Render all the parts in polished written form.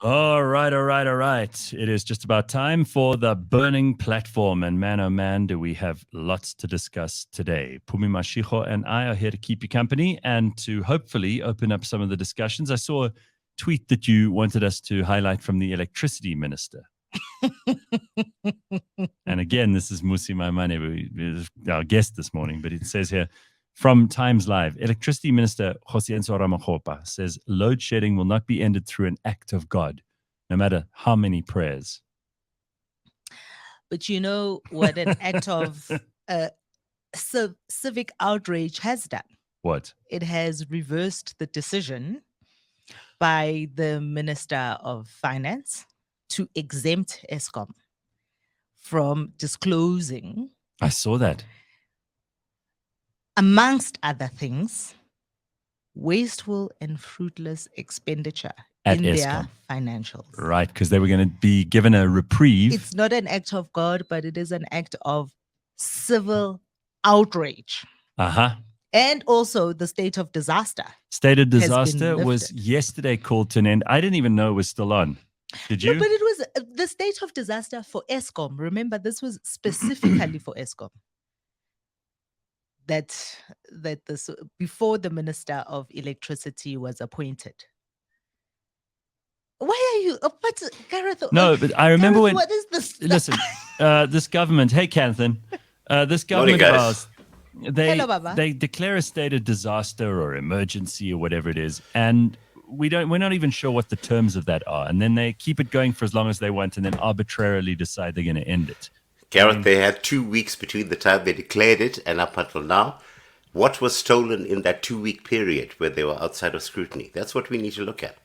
All right, all right, all right. It is just about time for the burning platform. And man, oh man, do we have lots to discuss today. Phumi Mashiho and I are here to keep you company and to hopefully open up some of the discussions. I saw a tweet that you wanted us to highlight from the electricity minister. And again, this is Mmusi Maimane, our guest this morning, but it says here, from Times Live, Electricity Minister Josienso Ramakgopa says load shedding will not be ended through an act of God, no matter how many prayers. But you know what an act of civic outrage has done? What? It has reversed the decision by the Minister of Finance to exempt ESCOM from disclosing, I saw that. amongst other things, wasteful and fruitless expenditure At in ESCOM. their financials. Right, because they were going to be given a reprieve. It's not an act of God, but it is an act of civil outrage. Uh-huh. And also the state of disaster. State of has been disaster was lifted. yesterday called to an end. I didn't even know it was still on. Did you? No, but it was the state of disaster for ESCOM. Remember, this was specifically for ESCOM. That this before the Minister of Electricity was appointed. Why are you? But Gareth, No, but I remember Gareth, when. what is this? Listen, this government. Hey, Kanthan. This government Morning, of guys. ours, Hello, Baba. they declare a state of disaster or emergency or whatever it is, and we're not even sure what the terms of that are, and then they keep it going for as long as they want, and then arbitrarily decide they're going to end it. Gareth, they had 2 weeks between the time they declared it and up until now. What was stolen in that 2-week period where they were outside of scrutiny? That's what we need to look at.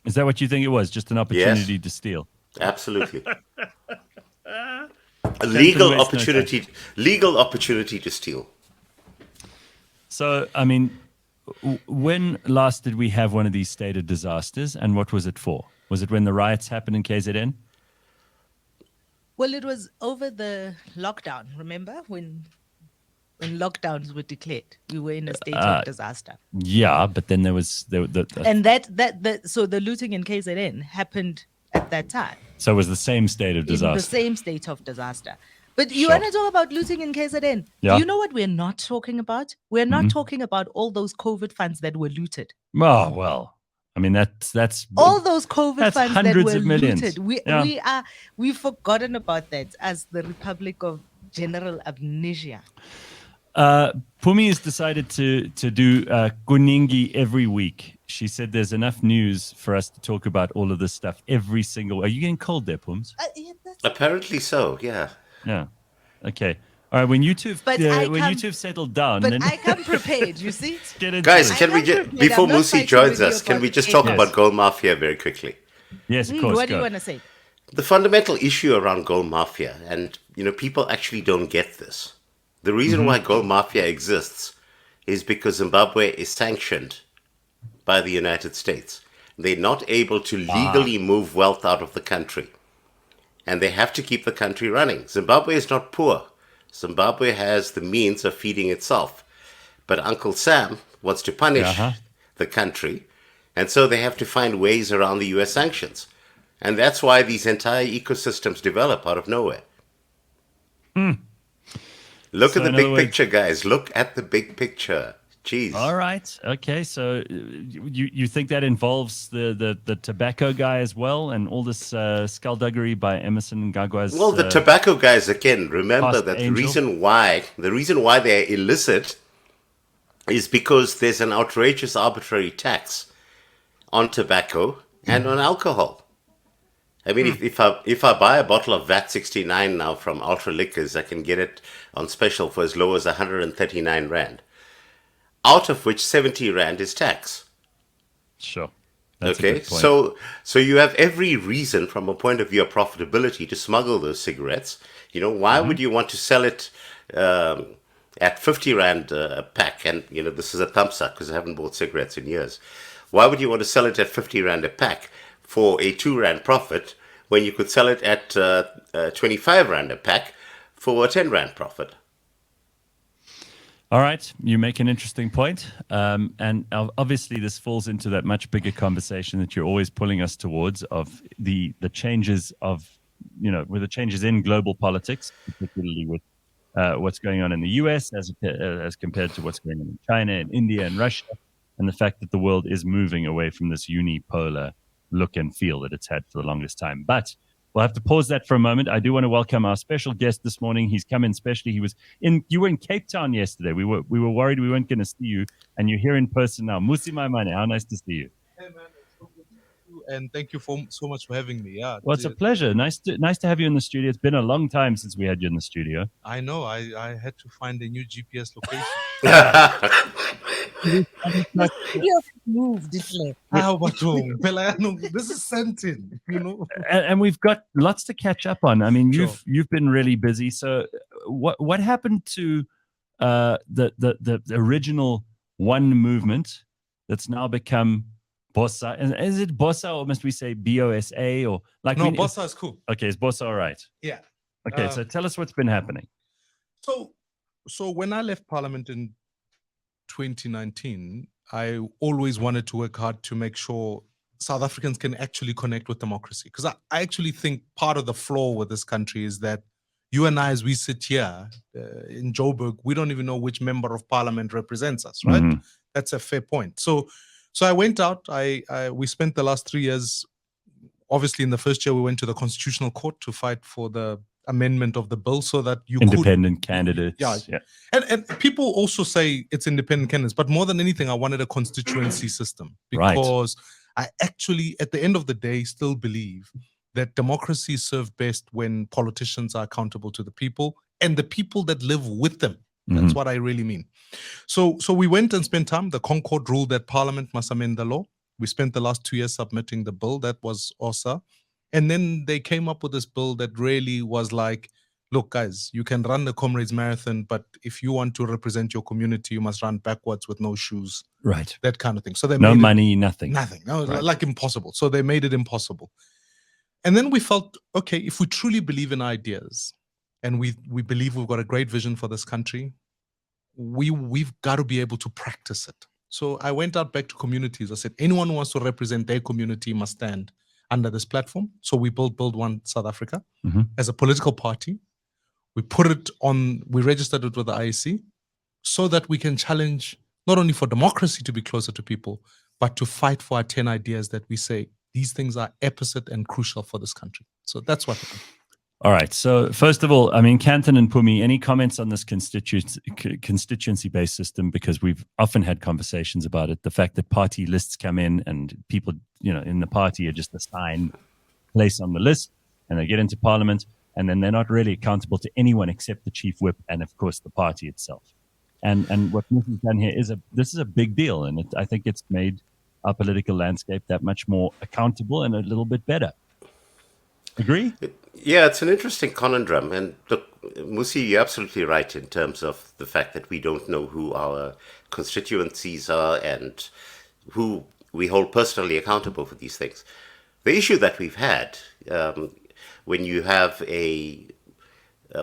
Is that what you think it was? Just an opportunity to steal? Absolutely. A legal opportunity to steal. So, I mean, when last did we have one of these state of disasters, and what was it for? Was it when the riots happened in KZN? Well, it was over the lockdown. Remember when lockdowns were declared, we were in a state of disaster. Yeah, but then there was And so the looting in KZN happened at that time. So it was the same state of disaster. In the same state of disaster. But you Sure. want to talk about looting in KZN? Yeah. Do you know what we're not talking about? We're not talking about all those COVID funds that were looted. Oh well, I mean that's All those COVID that's funds that hundreds were of millions. looted. Yeah. We've forgotten about that as the Republic of General Amnesia. Phumi has decided to do Kuningi every week. She said there's enough news for us to talk about all of this stuff every single. Are you getting cold there, Phums? Apparently so, yeah. Yeah. Okay. All right. When you two have settled down, But then I come prepared, you see? get into Guys, it. can we I'm just, prepared. before I'm not Mmusi fighting joins with you us, can we about just talk it. about Gold Mafia very quickly? Yes, of course. What do you go. want to say? The fundamental issue around Gold Mafia, and people actually don't get this. The reason why Gold Mafia exists is because Zimbabwe is sanctioned by the United States. They're not able to legally move wealth out of the country. And they have to keep the country running. Zimbabwe is not poor. Zimbabwe has the means of feeding itself. But Uncle Sam wants to punish the country. And so they have to find ways around the US sanctions. And that's why these entire ecosystems develop out of nowhere. Look So at the in big other words- picture, guys. Look at the big picture. Jeez. All right. Okay. So you think that involves the tobacco guy as well, and all this skullduggery by Emerson Mnangagwa's. Well, the tobacco guys, again, remember past that angel. the reason why they're illicit is because there's an outrageous arbitrary tax on tobacco and on alcohol. I mean, if I buy a bottle of VAT 69 now from Ultra Liquors, I can get it on special for as low as 139 Rand, out of which 70 Rand is tax. Sure. That's a Okay, good point. so you have every reason from a point of view of profitability to smuggle those cigarettes. Why would you want to sell it at 50 Rand a pack? And, this is a thumbs up because I haven't bought cigarettes in years. Why would you want to sell it at 50 Rand a pack for a 2 Rand profit when you could sell it at 25 Rand a pack for a 10 Rand profit? All right, you make an interesting point. And obviously this falls into that much bigger conversation that you're always pulling us towards of the changes of, with the changes in global politics, particularly with what's going on in the US as compared to what's going on in China and India and Russia, and the fact that the world is moving away from this unipolar look and feel that it's had for the longest time. But we'll have to pause that for a moment. I do want to welcome our special guest this morning. He's come in specially. You were in Cape Town yesterday. We were worried we weren't going to see you, and you're here in person now. Mmusi Maimane, how nice to see you. Hey man, it's so good to see you, and thank you so much for having me. Yeah, Well, it's a pleasure. Nice to have you in the studio. It's been a long time since we had you in the studio. I know. I had to find a new GPS location. You moved, didn't This is scented, And we've got lots to catch up on. I mean, Sure. you've been really busy. So, what happened to the original one movement that's now become BOSA? And is it BOSA or must we say BOSA or like? No, BOSA is cool. Okay, is BOSA all right? Yeah. Okay, so tell us what's been happening. So when I left Parliament in 2019, I always wanted to work hard to make sure South Africans can actually connect with democracy. Because I actually think part of the flaw with this country is that you and I, as we sit here in Joburg, we don't even know which member of Parliament represents us, right? Mhm. That's a fair point. So I went out. We spent the last 3 years. Obviously, in the first year, we went to the Constitutional Court to fight for the amendment of the bill so that you Independent candidates. Yeah. And people also say it's independent candidates, but more than anything, I wanted a constituency system Right. because I actually, at the end of the day, still believe that democracy is served best when politicians are accountable to the people and the people that live with them. That's what I really mean. So we went and spent time. The Concord ruled that Parliament must amend the law. We spent the last 2 years submitting the bill. That was OSA. And then they came up with this bill that really was like, look, guys, you can run the Comrades Marathon, but if you want to represent your community, you must run backwards with no shoes. Right. That kind of thing. So they No made money, nothing. nothing. No, Right. like impossible. So they made it impossible. And then we felt, okay, if we truly believe in ideas and we believe we've got a great vision for this country, we've got to be able to practice it. So I went out back to communities. I said, anyone who wants to represent their community must stand under this platform. So we built Build One South Africa as a political party. We put it on, we registered it with the IEC so that we can challenge not only for democracy to be closer to people, but to fight for our 10 ideas that we say these things are opposite and crucial for this country. So that's what happened. All right. So first of all, I mean, Kanthan and Phumi, any comments on this constituency-based system? Because we've often had conversations about it. The fact that party lists come in and people, in the party are just assigned place on the list, and they get into Parliament, and then they're not really accountable to anyone except the chief whip and, of course, the party itself. And what Mmusi's done here this is a big deal, and I think it's made our political landscape that much more accountable and a little bit better. Agree? Yeah, it's an interesting conundrum. And look, Mmusi, you're absolutely right in terms of the fact that we don't know who our constituencies are and who we hold personally accountable for these things. The issue that we've had when you have a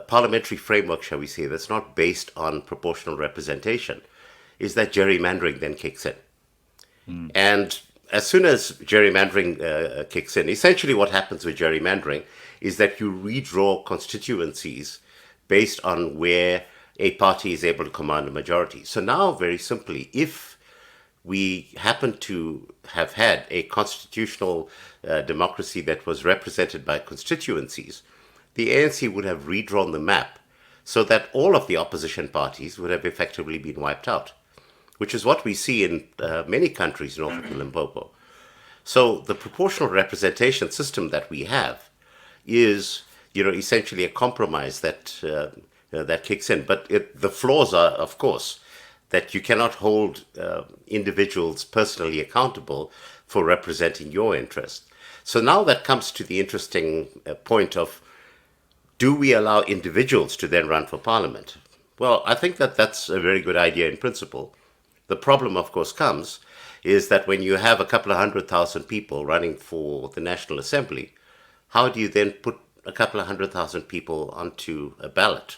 parliamentary framework, shall we say, that's not based on proportional representation, is that gerrymandering then kicks in. And as soon as gerrymandering kicks in, essentially what happens with gerrymandering is that you redraw constituencies based on where a party is able to command a majority. So now, very simply, if we happen to have had a constitutional democracy that was represented by constituencies, the ANC would have redrawn the map so that all of the opposition parties would have effectively been wiped out, which is what we see in many countries north of Limpopo. So the proportional representation system that we have is, essentially a compromise that that kicks in. But the flaws are, of course, that you cannot hold individuals personally accountable for representing your interest. So now that comes to the interesting point of, do we allow individuals to then run for parliament? Well, I think that that's a very good idea in principle. The problem, of course, comes is that when you have a couple of 100,000 people running for the National Assembly, how do you then put a couple of 100,000 people onto a ballot?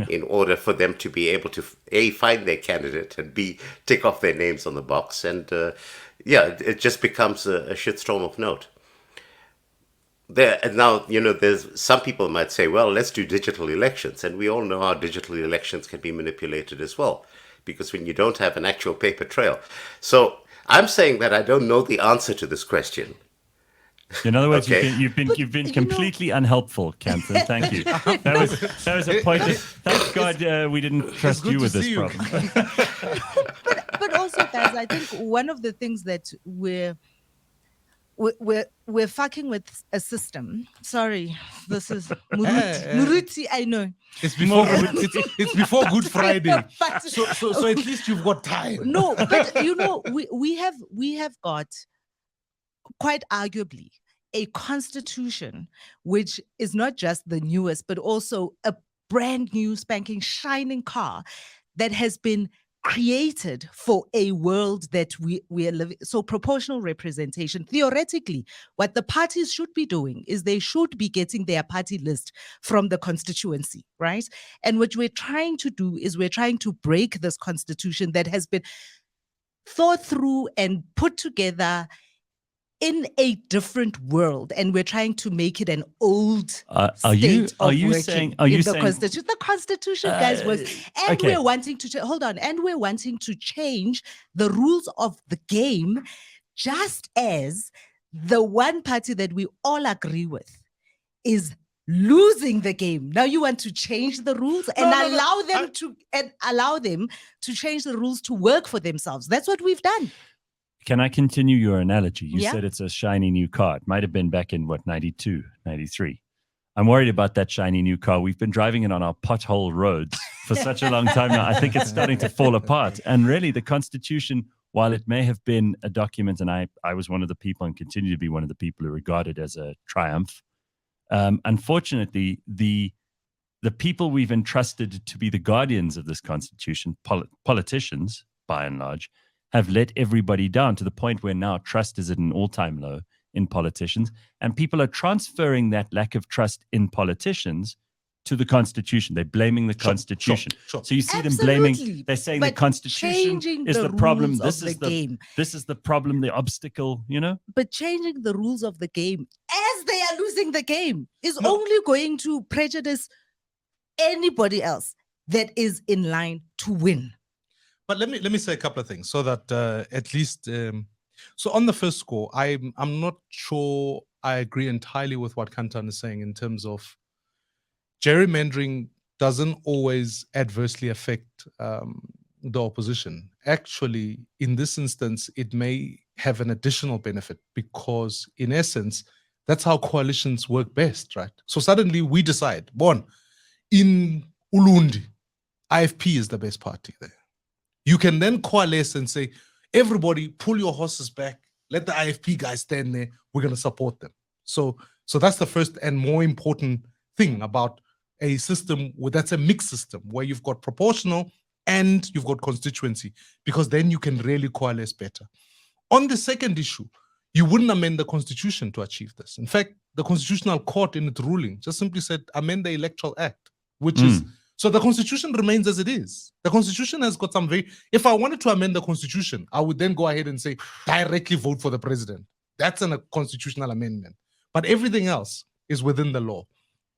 in order for them to be able to A, find their candidate, and B, tick off their names on the box. And it just becomes a shitstorm of note. And now, there's some people might say, well, let's do digital elections. And we all know how digital elections can be manipulated as well, because when you don't have an actual paper trail. So I'm saying that I don't know the answer to this question. In other words, Okay. you've been completely unhelpful, Kanthan. Thank you. That was a point. Thank God we didn't trust you with this problem. But also, guys, I think one of the things that we're fucking with a system. Sorry, this is Muruti. I know it's before Good Friday, so at least you've got time. No, but we have got quite arguably a constitution which is not just the newest, but also a brand new spanking shining car that has been created for a world that we are living. So proportional representation, theoretically, what the parties should be doing is they should be getting their party list from the constituency, right? And what we're trying to do is we're trying to break this constitution that has been thought through and put together in a different world, and we're trying to make it an old state of working in the Constitution. The Constitution, guys, was, and okay. we're wanting to we're wanting to change the rules of the game, just as the one party that we all agree with is losing the game. Now you want to change the rules and allow them to change the rules to work for themselves. That's what we've done. Can I continue your analogy? You said it's a shiny new car. It might have been back in, 92, 93. I'm worried about that shiny new car. We've been driving it on our pothole roads for such a long time now. I think it's starting to fall apart. And really, the Constitution, while it may have been a document, and I was one of the people and continue to be one of the people who regard it as a triumph, unfortunately, the people we've entrusted to be the guardians of this Constitution, politicians, by and large, have let everybody down to the point where now trust is at an all-time low in politicians, and people are transferring that lack of trust in politicians to the Constitution. They're blaming the Constitution. Sure. So you see them blaming, they're saying the Constitution is the problem. This is the problem, the obstacle, But changing the rules of the game as they are losing the game is only going to prejudice anybody else that is in line to win. But let me say a couple of things so that at least so on the first score, I'm not sure I agree entirely with what Kanthan is saying in terms of gerrymandering doesn't always adversely affect the opposition. Actually, in this instance, it may have an additional benefit because, in essence, that's how coalitions work best, right? So suddenly we decide, in Ulundi, IFP is the best party there. You can then coalesce and say, everybody pull your horses back, let the IFP guys stand there, we're going to support them. So that's the first and more important thing about a system that's a mixed system where you've got proportional and you've got constituency, because then you can really coalesce better. On the second issue, you wouldn't amend the Constitution to achieve this. In fact, the Constitutional Court in its ruling just simply said, amend the Electoral Act, which is, so the Constitution remains as it is. The Constitution has got some if I wanted to amend the Constitution, I would then go ahead and say, directly vote for the president. That's a constitutional amendment. But everything else is within the law.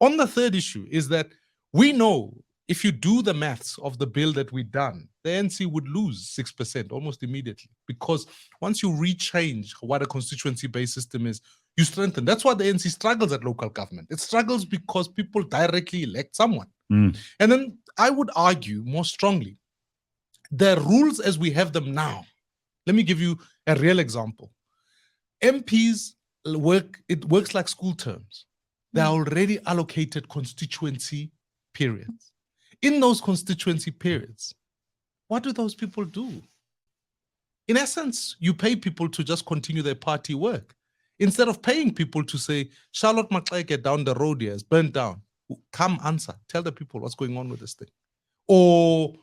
On the third issue is that we know if you do the maths of the bill that we've done, the ANC would lose 6% almost immediately, because once you rechange what a constituency-based system is, you strengthen. That's why the ANC struggles at local government. It struggles because people directly elect someone. And then I would argue more strongly, the rules as we have them now, let me give you a real example. MPs works like school terms. They are already allocated constituency periods. In those constituency periods, what do those people do? In essence, you pay people to just continue their party work. Instead of paying people to say, Charlotte Maxeke down the road here is burnt down. Come answer. Tell the people what's going on with this thing. Or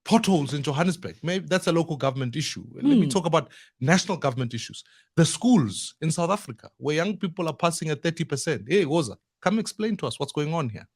potholes in Johannesburg. Maybe that's a local government issue. Let me talk about national government issues. The schools in South Africa, where young people are passing at 30%. Hey, Woza, come explain to us what's going on here.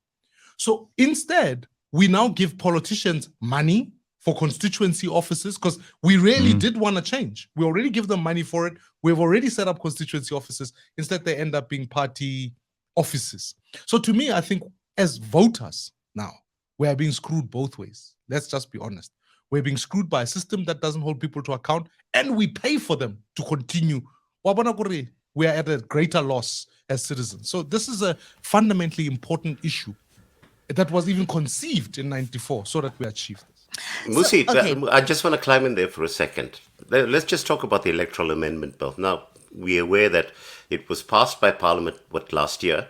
So instead, we now give politicians money for constituency offices because we really did want to change. We already give them money for it. We've already set up constituency offices. Instead, they end up being party offices. So to me, I think as voters now, we are being screwed both ways. Let's just be honest. We're being screwed by a system that doesn't hold people to account, and we pay for them to continue. We are at a greater loss as citizens. So this is a fundamentally important issue that was even conceived in '94 so that we achieved this. Mmusi, okay. I just want to climb in there for a second. Let's just talk about the Electoral Amendment Bill. Now, we're aware that it was passed by Parliament, last year?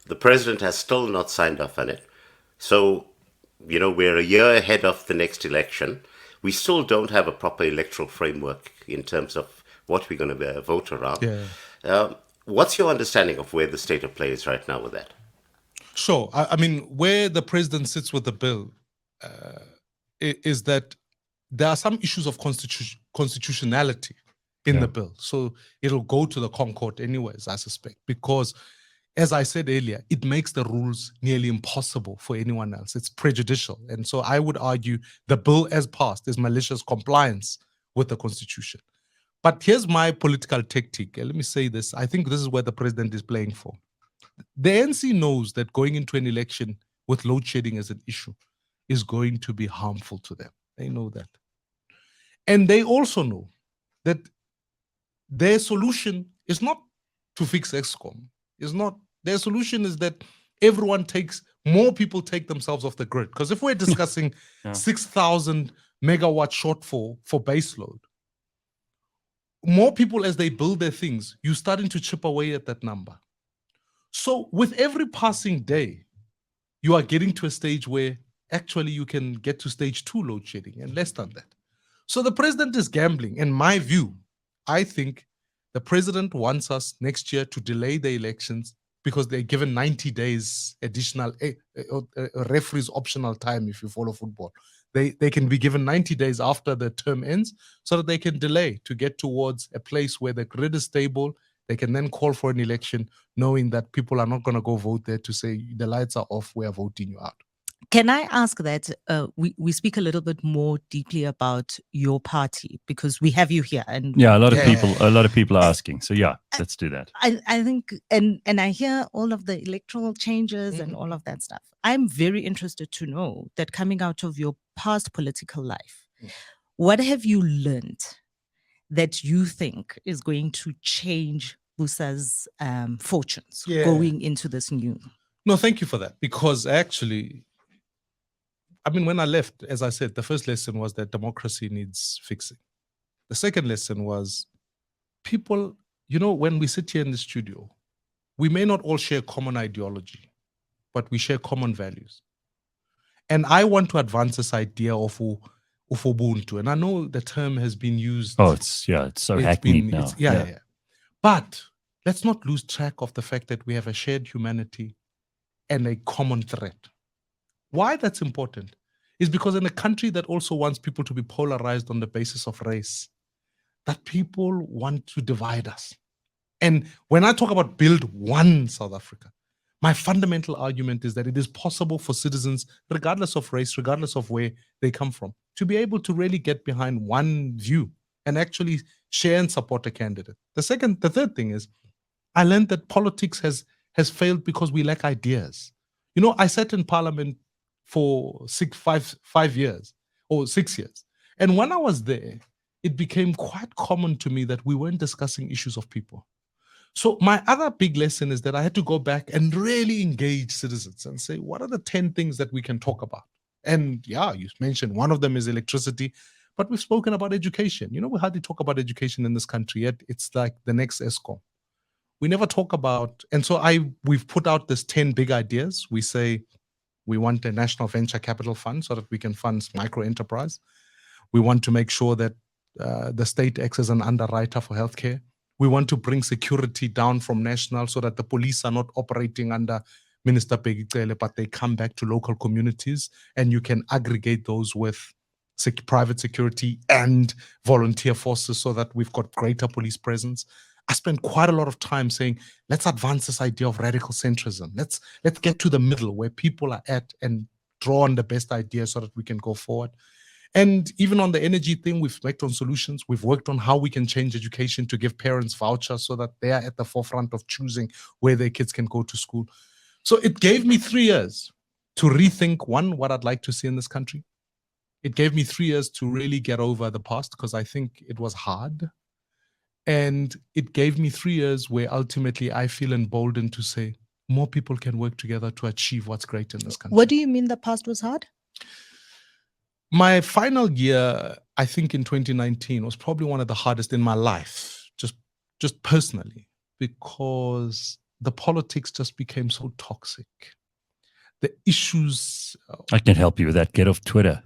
The President has still not signed off on it. So, we're a year ahead of the next election. We still don't have a proper electoral framework in terms of what we're going to vote around. Yeah. What's your understanding of where the state of play is right now with that? Sure. I mean, where the president sits with the bill is that there are some issues of constitutionality in the bill. So it'll go to the Concord anyways, I suspect, because as I said earlier, it makes the rules nearly impossible for anyone else. It's prejudicial. And so I would argue the bill as passed is malicious compliance with the Constitution. But here's my political tactic. Let me say this. I think this is where the president is playing for. The ANC knows that going into an election with load shedding as an issue is going to be harmful to them. They know that. And they also know that their solution is not to fix EXCOM. Their solution is that more people take themselves off the grid. Because if we're discussing 6,000 megawatt shortfall for baseload, more people as they build their things, you're starting to chip away at that number. So with every passing day, you are getting to a stage where actually you can get to stage 2 load shedding and less than that. So the president is gambling. In my view, I think the president wants us next year to delay the elections because they're given 90 days additional referees optional time if you follow football. They can be given 90 days after the term ends so that they can delay to get towards a place where the grid is stable. They can then call for an election knowing that people are not going to go vote there to say the lights are off, we are voting you out. Can I ask that we speak a little bit more deeply about your party because we have you here, and a lot of people are asking. So let's do that. I think, and I hear all of the electoral changes and all of that stuff. I'm very interested to know that coming out of your past political life, what have you learned that you think is going to change BOSA's fortunes going into this new? No, thank you for that, because actually, when I left, as I said, the first lesson was that democracy needs fixing. The second lesson was people, when we sit here in the studio, we may not all share common ideology, but we share common values. And I want to advance this idea of Ubuntu. And I know the term has been used. Oh, it's so hackneyed now. Yeah. But let's not lose track of the fact that we have a shared humanity and a common threat. Why that's important is because in a country that also wants people to be polarized on the basis of race, that people want to divide us. And when I talk about build one South Africa, my fundamental argument is that it is possible for citizens, regardless of race, regardless of where they come from, to be able to really get behind one view and actually share and support a candidate. The third thing is, I learned that politics has failed because we lack ideas. I sat in parliament for 5 years or 6 years. And when I was there, it became quite common to me that we weren't discussing issues of people. So my other big lesson is that I had to go back and really engage citizens and say, what are the 10 things that we can talk about? And you mentioned one of them is electricity, but we've spoken about education. We hardly talk about education in this country yet. It's like the next ESCOM. We never talk about, and so we've put out this 10 big ideas. We say we want a national venture capital fund so that we can fund micro enterprise. We want to make sure that the state acts as an underwriter for healthcare. We want to bring security down from national so that the police are not operating under Minister Pegicele, but they come back to local communities and you can aggregate those with private security and volunteer forces so that we've got greater police presence. I spent quite a lot of time saying, let's advance this idea of radical centrism. Let's get to the middle where people are at and draw on the best ideas so that we can go forward. And even on the energy thing, we've worked on solutions. We've worked on how we can change education to give parents vouchers so that they are at the forefront of choosing where their kids can go to school. So it gave me 3 years to rethink, one, what I'd like to see in this country. It gave me 3 years to really get over the past because I think it was hard. And it gave me 3 years where ultimately I feel emboldened to say more people can work together to achieve what's great in this country. What do you mean the past was hard? My final year, I think in 2019, was probably one of the hardest in my life, just personally, because the politics just became so toxic. The issues. I can help you with that. Get off Twitter.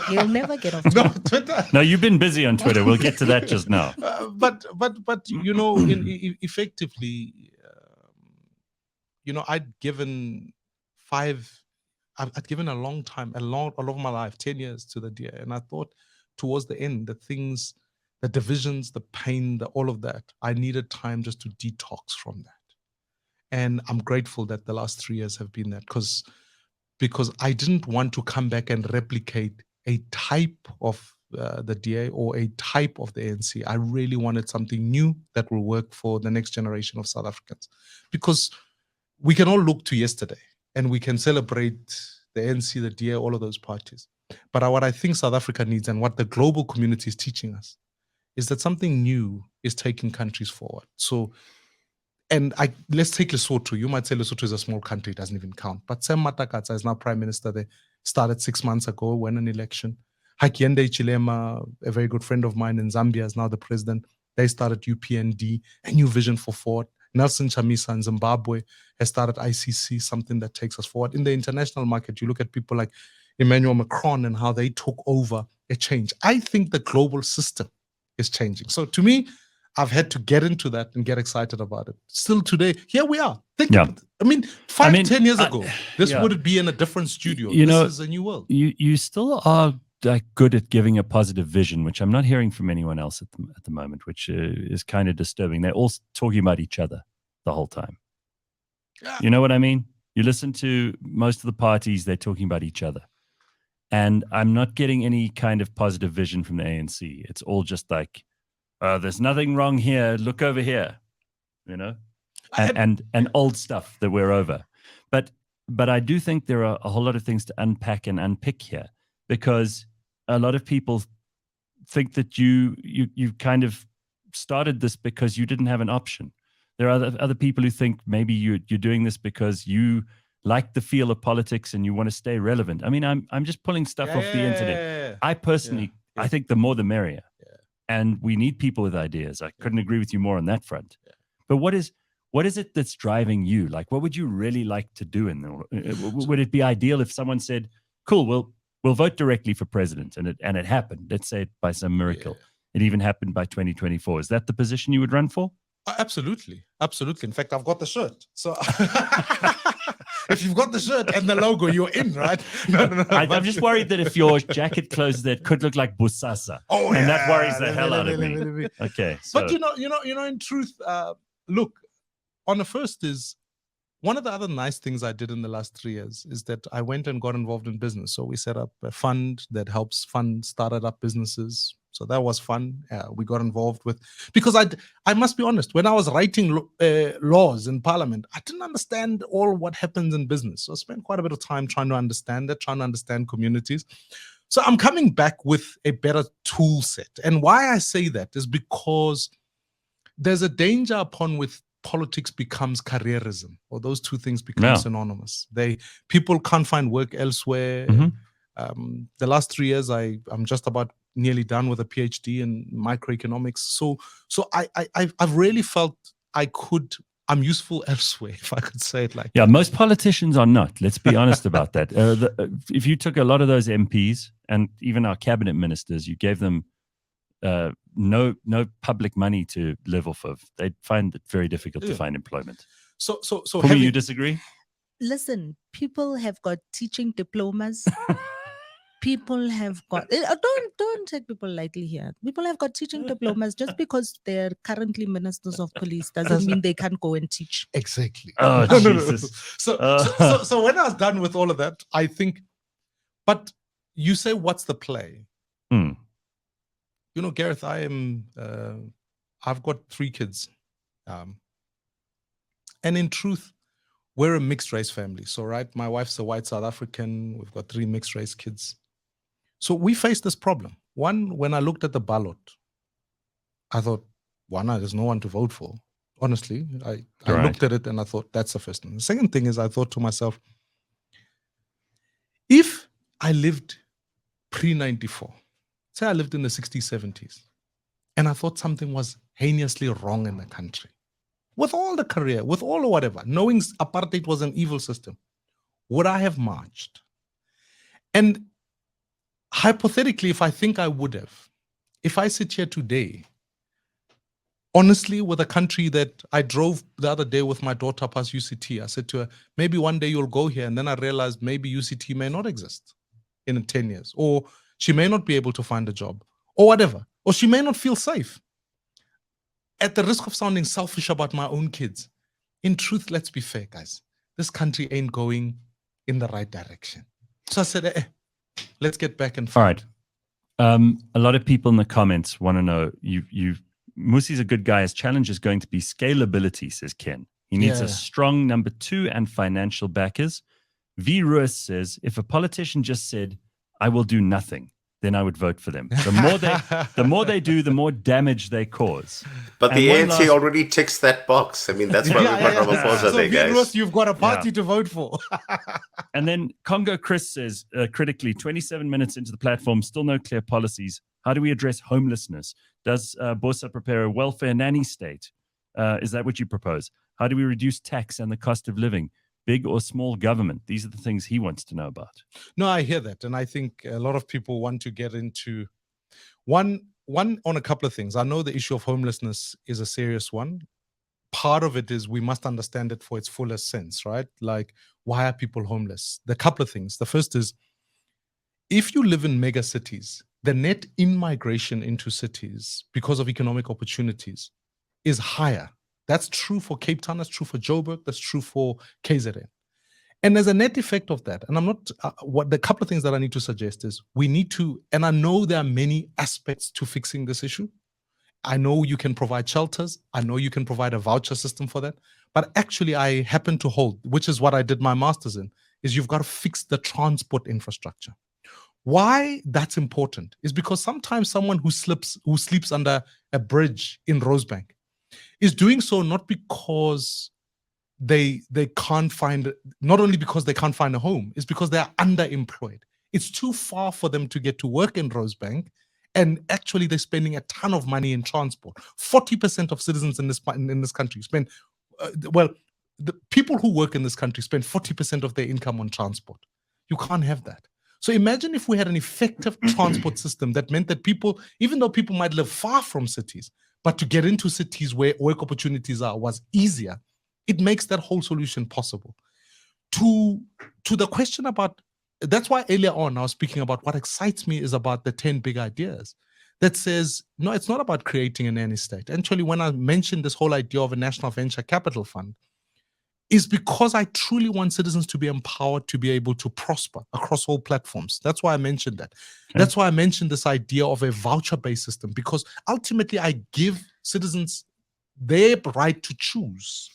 He'll never get off. No, Twitter. No, you've been busy on Twitter. We'll get to that just now. But you know, effectively, you know, I'd given a long time, a lot of my life, 10 years to the DA. And I thought towards the end, the things, the divisions, the pain, all of that, I needed time just to detox from that. And I'm grateful that the last 3 years have been that because I didn't want to come back and replicate a type of the DA or a type of the ANC. I really wanted something new that will work for the next generation of South Africans. Because we can all look to yesterday and we can celebrate the ANC, the DA, all of those parties. But what I think South Africa needs and what the global community is teaching us is that something new is taking countries forward. So, and let's take Lesotho. You might say Lesotho is a small country, it doesn't even count. But Sam Matakatsa is now prime minister. They started 6 months ago, won an election. Hakainde Hichilema, a very good friend of mine in Zambia, is now the president. They started UPND, a new vision for forward. Nelson Chamisa in Zimbabwe has started ICC, something that takes us forward. In the international market, you look at people like Emmanuel Macron and how they took over a change. I think the global system is changing. So to me, I've had to get into that and get excited about it. Still today, here we are. Think about it. I mean, 10 years ago, this would be in a different studio. This is a new world. You still are like good at giving a positive vision, which I'm not hearing from anyone else at the moment, which is kind of disturbing. They're all talking about each other the whole time. You know what I mean? You listen to most of the parties, they're talking about each other. And I'm not getting any kind of positive vision from the ANC. It's all just like, there's nothing wrong here. Look over here, you know, and old stuff that we're over. But I do think there are a whole lot of things to unpack and unpick here, because a lot of people think that you kind of started this because you didn't have an option. There are other people who think maybe you're doing this because you like the feel of politics and you want to stay relevant. I mean, I'm just pulling stuff off the internet. I personally, I think the more the merrier. And we need people with ideas. I couldn't agree with you more on that front. But what is it that's driving you? Like, what would you really like to do? Would it be ideal if someone said, "Cool, we'll vote directly for president," and it happened? Let's say it by some miracle. It even happened by 2024. Is that the position you would run for? Absolutely, absolutely. In fact, I've got the shirt. So if you've got the shirt and the logo, you're in, right? No. I'm just worried that if your jacket closes, that could look like Busasa. And that worries the hell out of me. Okay. So. But you know, in truth, look, on the first is one of the other nice things I did in the last 3 years is that I went and got involved in business. So we set up a fund that helps fund started up businesses. So that was fun. We got involved with, because I must be honest, when I was writing laws in Parliament, I didn't understand all what happens in business. So I spent quite a bit of time trying to understand that, trying to understand communities. So I'm coming back with a better tool set. And why I say that is because there's a danger upon with politics becomes careerism, or those two things become synonymous. People can't find work elsewhere. Mm-hmm. The last 3 years, I'm just about nearly done with a PhD in microeconomics. So I've really felt I'm useful elsewhere, if I could say it like that. Most politicians are not. Let's be honest about that. If you took a lot of those MPs and even our cabinet ministers, you gave them no public money to live off of, they'd find it very difficult to find employment. So you disagree? Listen, people have got teaching diplomas. people have got don't take people lightly here. People have got teaching diplomas. Just because they're currently ministers of police doesn't mean they can't go and teach. Exactly. Oh, No. Jesus. So when I was done with all of that, I think, but you say, what's the play? Hmm. You know, Gareth, I've got 3 kids. And in truth, we're a mixed race family. So, right, my wife's a white South African. We've got 3 mixed race kids. So we face this problem. One, when I looked at the ballot, I thought, there's no one to vote for. Honestly, I Right. looked at it and I thought, that's the first thing. The second thing is I thought to myself, if I lived pre-94, say I lived in the 60s, 70s, and I thought something was heinously wrong in the country, with all the career, with all or whatever, knowing apartheid was an evil system, would I have marched? And hypothetically, if I think I would have, if I sit here today, honestly, with a country that I drove the other day with my daughter past UCT, I said to her, maybe one day you'll go here. And then I realized maybe UCT may not exist in 10 years, or she may not be able to find a job, or whatever, or she may not feel safe. At the risk of sounding selfish about my own kids, in truth, let's be fair, guys. This country ain't going in the right direction. So I said, let's get back and All fight. right. A lot of people in the comments want to know, Mmusi's a good guy. His challenge is going to be scalability, says Ken. He needs Yeah. a strong number 2 and financial backers. V. Ruiz says, if a politician just said, I will do nothing, then I would vote for them. The more they do, the more damage they cause. But And the one ANC last- already ticks that box. I mean, that's why we've got Ramaphosa So, there, Virus, guys. you've got a party to vote for. And then Congo Chris says, critically, 27 minutes into the platform, still no clear policies. How do we address homelessness? Does BOSA prepare a welfare nanny state? Is that what you propose? How do we reduce tax and the cost of living? Big or small government? These are the things he wants to know about. No, I hear that. And I think a lot of people want to get into one on a couple of things. I know the issue of homelessness is a serious one. Part of it is we must understand it for its fullest sense, right? Like, why are people homeless? The couple of things. The first is, if you live in mega cities, the net in-migration into cities because of economic opportunities is higher. That's true for Cape Town, that's true for Joburg, that's true for KZN. And as a net effect of that, and I'm not, the couple of things that I need to suggest is we need to, and I know there are many aspects to fixing this issue. I know you can provide shelters. I know you can provide a voucher system for that. But actually, I happen to hold, which is what I did my master's in, is you've got to fix the transport infrastructure. Why that's important is because sometimes someone who sleeps under a bridge in Rosebank is doing so not because they can't find, not only because they can't find a home, it's because they are underemployed. It's too far for them to get to work in Rosebank, and actually they're spending a ton of money in transport. 40% of citizens in this country spend, the people who work in this country spend 40% of their income on transport. You can't have that. So imagine if we had an effective transport system that meant that people, even though people might live far from cities, but to get into cities where work opportunities was easier, it makes that whole solution possible. To the question about, that's why earlier on I was speaking about what excites me is about the 10 big ideas that says, no, it's not about creating a nanny state. Actually, when I mentioned this whole idea of a national venture capital fund, is because I truly want citizens to be empowered to be able to prosper across all platforms. That's why I mentioned that. Okay. That's why I mentioned this idea of a voucher-based system, because ultimately I give citizens their right to choose.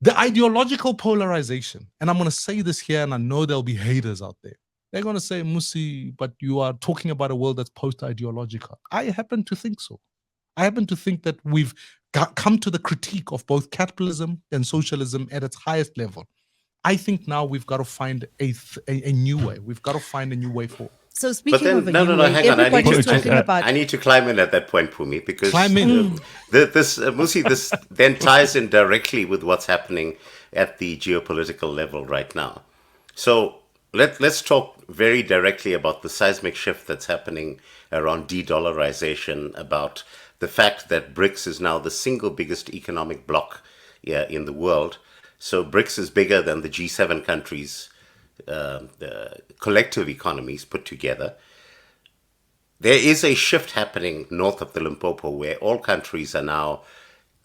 The ideological polarization, and I'm going to say this here, and I know there'll be haters out there. They're going to say, Mmusi, but you are talking about a world that's post-ideological. I happen to think so. I happen to think that we've come to the critique of both capitalism and socialism at its highest level. I think now we've got to find a new way. We've got to find a new way forward. So speaking of a new way, hang on. I need to climb in at that point, Phumi, because this then ties in directly with what's happening at the geopolitical level right now. So let's talk very directly about the seismic shift that's happening around de-dollarization, about the fact that BRICS is now the single biggest economic bloc in the world. So BRICS is bigger than the G7 countries the collective economies put together. There is a shift happening north of the Limpopo where all countries are now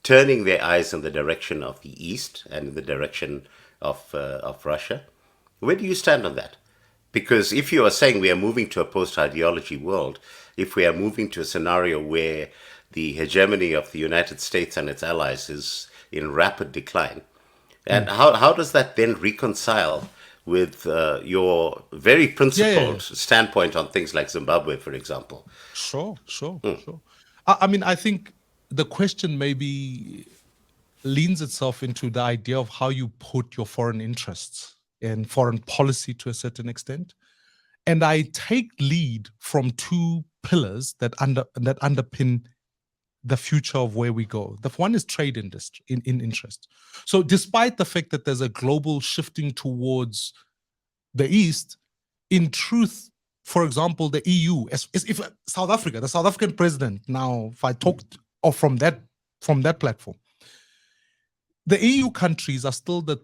turning their eyes in the direction of the East and in the direction of Russia. Where do you stand on that? Because if you are saying we are moving to a post-ideology world, if we are moving to a scenario where the hegemony of the United States and its allies is in rapid decline, and how does that then reconcile with your very principled standpoint on things like Zimbabwe, for example? Sure. I mean, I think the question maybe leans itself into the idea of how you put your foreign interests and foreign policy to a certain extent. And I take lead from two pillars that underpin the future of where we go. The one is trade industry in interest. So despite the fact that there's a global shifting towards the East, in truth, for example, the EU, if South Africa, the South African president, now if I talked from that platform, the EU countries are still the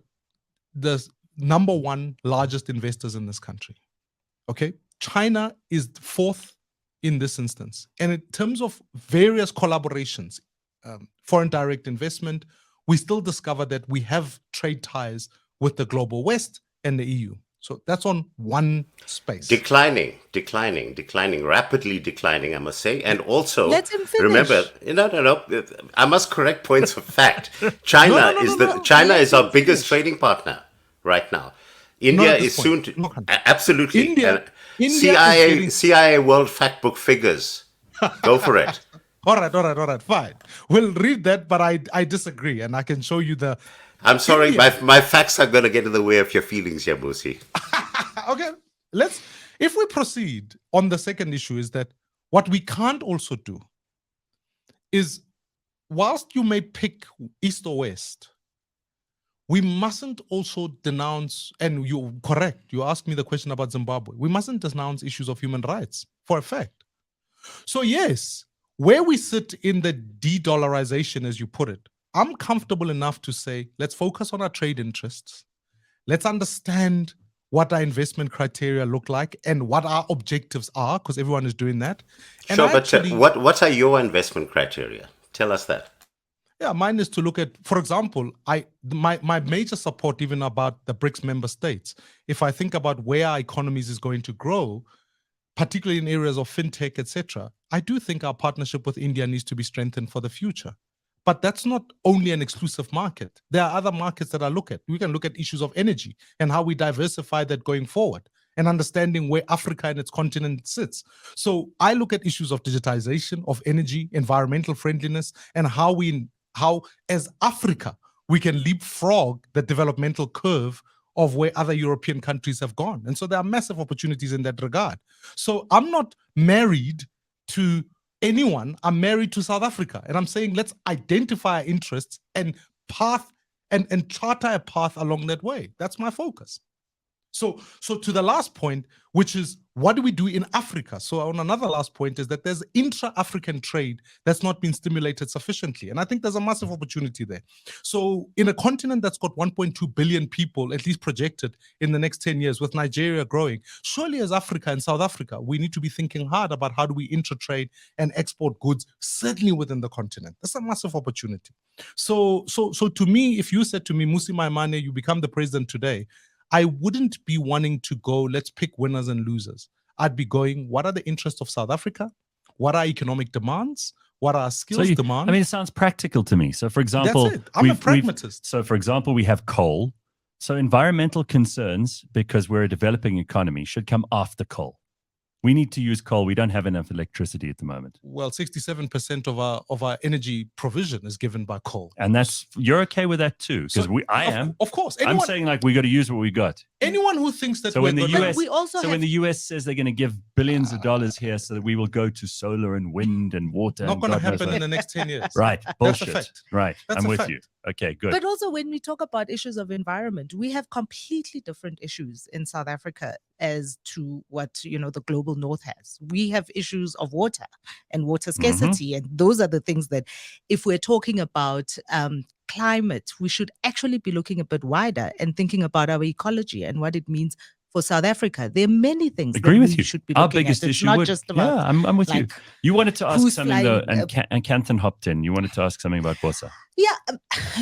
number one largest investors in this country. Okay, China is fourth in this instance. And in terms of various collaborations, foreign direct investment, we still discover that we have trade ties with the global West and the EU. So that's on one space. Declining, rapidly declining, I must say. And also, Let him finish. remember, no, I must correct points of fact. China is our biggest trading partner right now. India is soon to, absolutely. India CIA World Factbook figures. Go for it. All right, fine. We'll read that, but I disagree, and I can show you the. I'm sorry, my facts are going to get in the way of your feelings, Mmusi. Okay, if we proceed on the second issue, is that what we can't also do is, whilst you may pick East or West, we mustn't also denounce, and you're correct, you asked me the question about Zimbabwe, we mustn't denounce issues of human rights, for a fact. So yes, where we sit in the de-dollarization, as you put it, I'm comfortable enough to say, let's focus on our trade interests. Let's understand what our investment criteria look like and what our objectives are, because everyone is doing that. And sure, but what are your investment criteria? Tell us that. Yeah, mine is to look at, for example, my major support even about the BRICS member states. If I think about where our economies is going to grow, particularly in areas of fintech, etc., I do think our partnership with India needs to be strengthened for the future. But that's not only an exclusive market. There are other markets that I look at. We can look at issues of energy and how we diversify that going forward and understanding where Africa and its continent sits. So I look at issues of digitization, of energy, environmental friendliness, and how as Africa, we can leapfrog the developmental curve of where other European countries have gone. And so there are massive opportunities in that regard. So I'm not married to anyone, I'm married to South Africa. And I'm saying, let's identify our interests and charter a path along that way. That's my focus. So to the last point, which is what do we do in Africa? So on another last point is that there's intra-African trade that's not been stimulated sufficiently. And I think there's a massive opportunity there. So in a continent that's got 1.2 billion people, at least projected in the next 10 years, with Nigeria growing, surely as Africa and South Africa, we need to be thinking hard about how do we intra-trade and export goods, certainly within the continent. That's a massive opportunity. So to me, if you said to me, Mmusi Maimane, you become the president today, I wouldn't be wanting to go, let's pick winners and losers. I'd be going, what are the interests of South Africa? What are economic demands? What are skills demands? I mean, it sounds practical to me. So, for example, that's it. I'm a pragmatist. So, for example, we have coal. So, environmental concerns, because we're a developing economy, should come after coal. We need to use coal. We don't have enough electricity at the moment. Well, 67% of our energy provision is given by coal. And you're okay with that too? Because I am. Of course. I'm saying like we got to use what we got. Anyone who thinks that when the US says they're going to give billions of dollars here so that we will go to solar and wind and water. Not going to happen in the next 10 years. Right. Bullshit. That's a fact. Right. That's I'm with you. Okay, good. But also when we talk about issues of environment, we have completely different issues in South Africa as to what, the global north has. We have issues of water and water scarcity. And those are the things that if we're talking about climate, we should actually be looking a bit wider and thinking about our ecology and what it means for South Africa. There are many things Agree that with we you. should be Our looking biggest at. It's issue not would, just about yeah, I'm with you. like, You wanted to ask who's something though, flying, and Kanthan hopped in. You wanted to ask something about BOSA. yeah,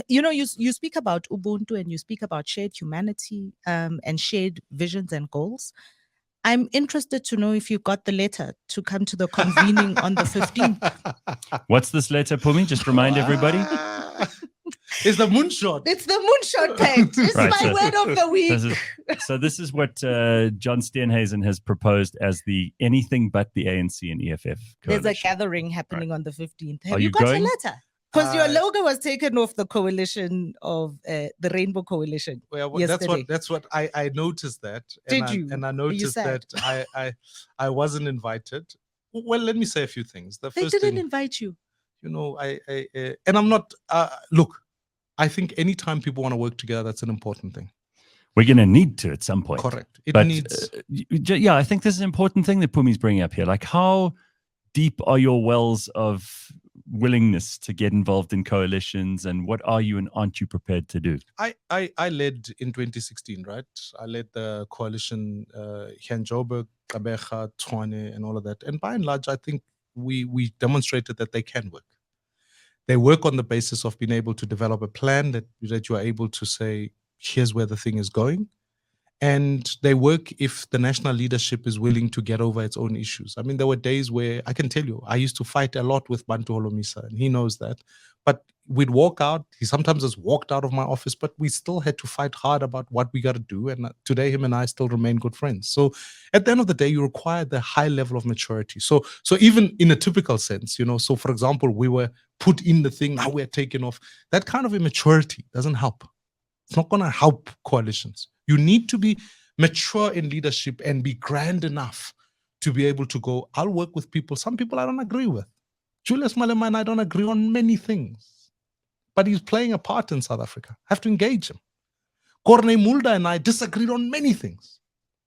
you speak about Ubuntu and you speak about shared humanity and shared visions and goals. I'm interested to know if you got the letter to come to the convening on the 15th. What's this letter, Phumi? Just remind everybody. It's the moonshot. It's the moonshot pact. It's Right, my so word of the week. This is what John Steenhuisen has proposed as the anything but the ANC and EFF coalition. There's a gathering happening on the 15th. Have Are you you got going? a letter? Because your logo was taken off the coalition of the Rainbow Coalition. Well, yesterday. that's what I noticed that. Did you? And I Were you noticed sad? that I wasn't invited. Well, let me say a few things. The They first didn't thing, invite you. you know, and I'm not. Look, I think anytime people want to work together, that's an important thing. We're going to need to at some point. Correct. It But needs. yeah, I think this is an important thing that Pumi's bringing up here. Like, how deep are your wells of willingness to get involved in coalitions, and what are you and aren't you prepared to do? I led in 2016, right? I led the coalition, Jan Joburg, Kabeja, Tshwane, and all of that. And by and large, I think we demonstrated that they can work. They work on the basis of being able to develop a plan that you are able to say, here's where the thing is going. And they work if the national leadership is willing to get over its own issues. I mean, there were days where I can tell you, I used to fight a lot with Bantu Holomisa, and he knows that. But we'd walk out. He sometimes has walked out of my office, but we still had to fight hard about what we got to do. And today, him and I still remain good friends. So at the end of the day, you require the high level of maturity. So even in a typical sense, so for example, we were put in the thing, now we're taking off. That kind of immaturity doesn't help. It's not going to help coalitions. You need to be mature in leadership and be grand enough to be able to go, I'll work with people. Some people I don't agree with. Julius Malema and I don't agree on many things, but he's playing a part in South Africa. I have to engage him. Corne Mulder and I disagreed on many things,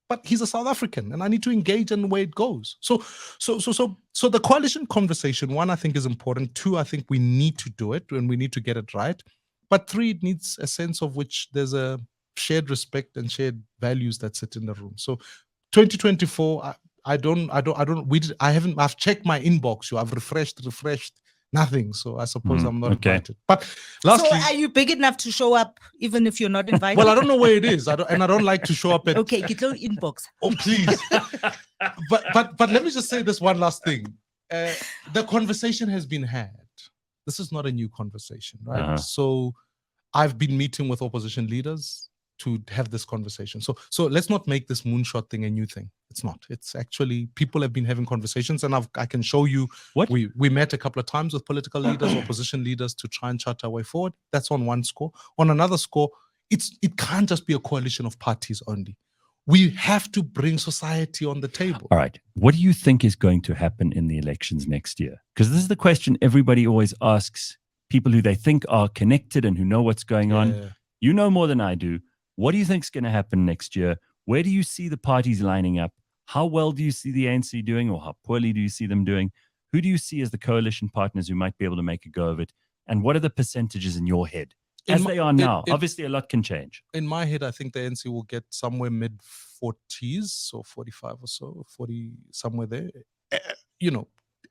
but he's a South African and I need to engage in the way it goes. So the coalition conversation, one, I think is important. Two, I think we need to do it and we need to get it right. But three, it needs a sense of which there's a shared respect and shared values that sit in the room. So 2024, I've checked my inbox. I've refreshed, nothing. So I suppose I'm not invited. But lastly, so are you big enough to show up even if you're not invited? Well, I don't know where it is. I don't like to show up at. Okay, get your inbox. Oh, please. but let me just say this one last thing. The conversation has been had. This is not a new conversation, right? So I've been meeting with opposition leaders to have this conversation. So let's not make this moonshot thing a new thing. It's not. It's actually, people have been having conversations, and I can show you. What? We met a couple of times with political leaders, opposition leaders, to try and chart our way forward. That's on one score. On another score, it can't just be a coalition of parties only. We have to bring society on the table. All right. What do you think is going to happen in the elections next year? Because this is the question everybody always asks people who they think are connected and who know what's going on. You know more than I do. What do you think is going to happen next year? Where do you see the parties lining up? How well do you see the ANC doing, or how poorly do you see them doing? Who do you see as the coalition partners who might be able to make a go of it? And what are the percentages in your head? As they are now, obviously a lot can change. In my head, I think the ANC will get somewhere mid-40s, so 45 or so, 40, somewhere there.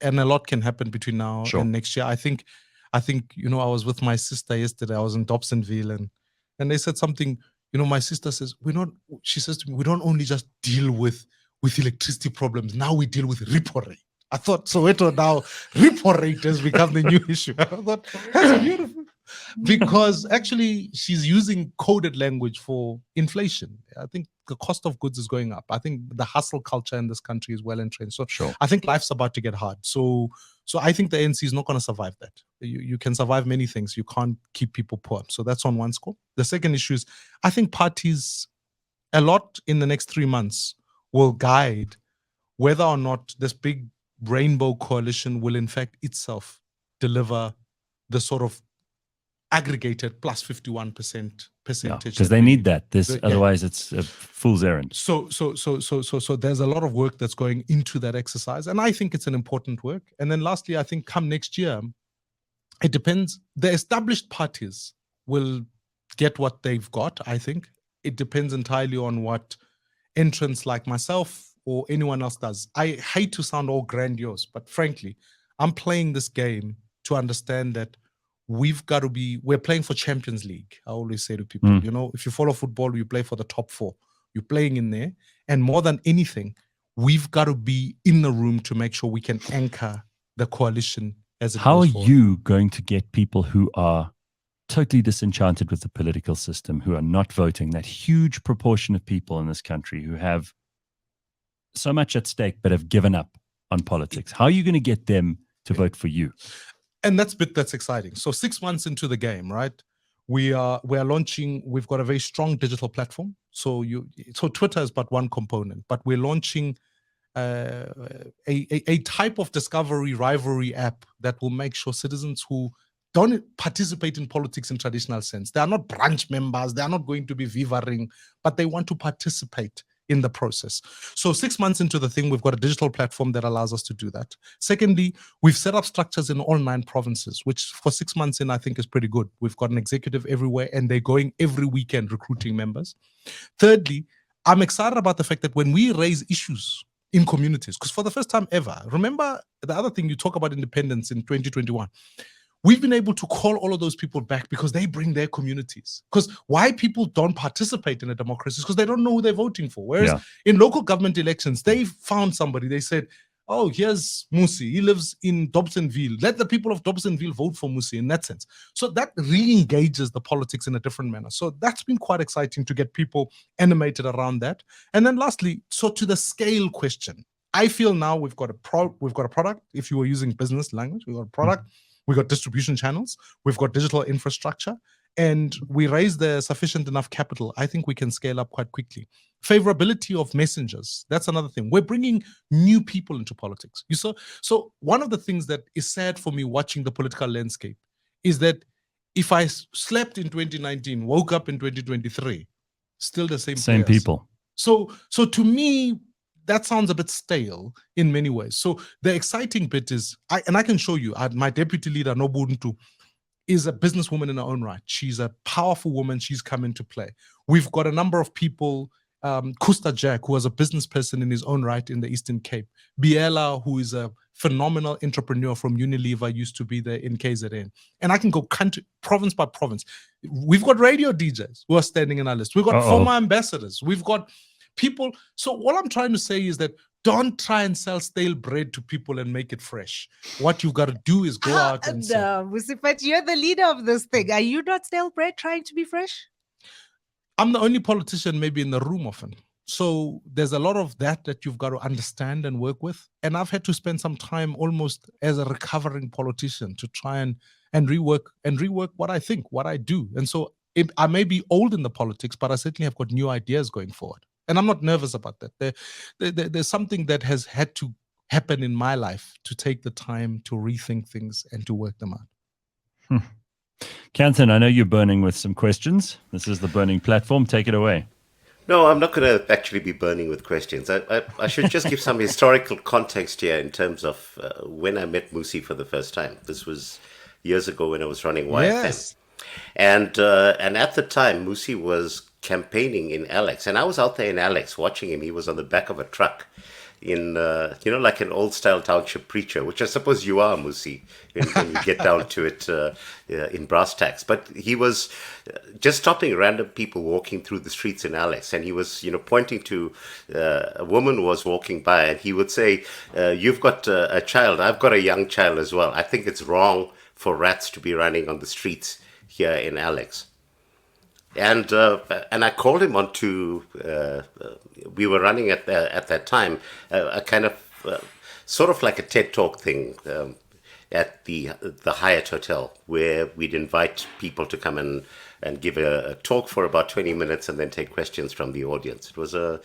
And a lot can happen between now and next year. I think, I was with my sister yesterday. I was in Dobsonville, and they said something. My sister says, she says to me, we don't only just deal with electricity problems. Now we deal with repo rate. I thought, Soweto now, repo rate has become the new issue. I thought, that's beautiful. Because actually she's using coded language for inflation. I think the cost of goods is going up. I think the hustle culture in this country is well entrenched. So I think life's about to get hard. So I think the ANC is not going to survive that. You can survive many things. You can't keep people poor. So that's on one score. The second issue is, I think parties, a lot in the next 3 months, will guide whether or not this big rainbow coalition will in fact itself deliver the sort of aggregated plus 51% percentage. Because they need that. Otherwise it's a fool's errand. So there's a lot of work that's going into that exercise, and I think it's an important work. And then lastly, I think come next year, it depends. The established parties will get what they've got. I think it depends entirely on what entrants like myself or anyone else does. I hate to sound all grandiose, but frankly, I'm playing this game to understand that we're playing for Champions League. I always say to people, if you follow football, you play for the top four. You're playing in there. And more than anything, we've got to be in the room to make sure we can anchor the coalition as it How are goes forward. you going to get people who are totally disenchanted with the political system, who are not voting, that huge proportion of people in this country who have so much at stake but have given up on politics? How are you going to get them to vote for you? And that's exciting. So 6 months into the game, right? We are launching. We've got a very strong digital platform. So Twitter is but one component, but we're launching a type of discovery rivalry app that will make sure citizens who don't participate in politics in traditional sense, they are not branch members, they are not going to be vivaring, but they want to participate in the process. So 6 months into the thing, we've got a digital platform that allows us to do that. Secondly, we've set up structures in all 9 provinces, which for 6 months in, I think is pretty good. We've got an executive everywhere and they're going every weekend recruiting members. Thirdly, I'm excited about the fact that when we raise issues in communities, because for the first time ever, remember the other thing, you talk about independence in 2021, we've been able to call all of those people back because they bring their communities. Because why people don't participate in a democracy is because they don't know who they're voting for. Whereas in local government elections, they found somebody, they said, oh, here's Mmusi, he lives in Dobsonville. Let the people of Dobsonville vote for Mmusi in that sense. So that re-engages the politics in a different manner. So that's been quite exciting to get people animated around that. And then lastly, so to the scale question, I feel now we've got a product. If you were using business language, we've got a product. We've got distribution channels, we've got digital infrastructure, and we raise the sufficient enough capital. I think we can scale up quite quickly. Favorability of messengers, that's another thing. We're bringing new people into politics. So one of the things that is sad for me watching the political landscape is that if I slept in 2019, woke up in 2023, still the same players. People. So to me, that sounds a bit stale in many ways. So the exciting bit is, I can show you, my deputy leader, Nobuntu, is a businesswoman in her own right. She's a powerful woman. She's come into play. We've got a number of people, Kusta Jack, who was a business person in his own right in the Eastern Cape. Biela, who is a phenomenal entrepreneur from Unilever, used to be there in KZN. And I can go country, province by province. We've got radio DJs who are standing in our list. We've got former ambassadors. We've got people. So what I'm trying to say is that don't try and sell stale bread to people and make it fresh. What you've got to do is go out and say, Mmusi, but you're the leader of this thing. Are you not stale bread trying to be fresh? I'm the only politician maybe in the room often. So there's a lot of that you've got to understand and work with. And I've had to spend some time almost as a recovering politician to try and rework what I think, what I do. And so I may be old in the politics, but I certainly have got new ideas going forward. And I'm not nervous about that. There's something that has had to happen in my life to take the time to rethink things and to work them out. Kanthan, I know you're burning with some questions. This is the burning platform. Take it away. No, I'm not going to actually be burning with questions. I should just give some historical context here in terms of when I met Mmusi for the first time. This was years ago when I was running YFM. Yes. And at the time, Mmusi was campaigning in Alex, and I was out there in Alex watching him. He was on the back of a truck in like an old style township preacher, which I suppose you are, Mmusi, when you get down to it in brass tacks. But he was just stopping random people walking through the streets in Alex, and he was pointing to a woman who was walking by, and he would say, you've got a child, I've got a young child as well. I think it's wrong for rats to be running on the streets here in Alex. And I called him on to, we were running at that time, a kind of, sort of like a TED Talk thing at the Hyatt Hotel, where we'd invite people to come and give a talk for about 20 minutes and then take questions from the audience. It was a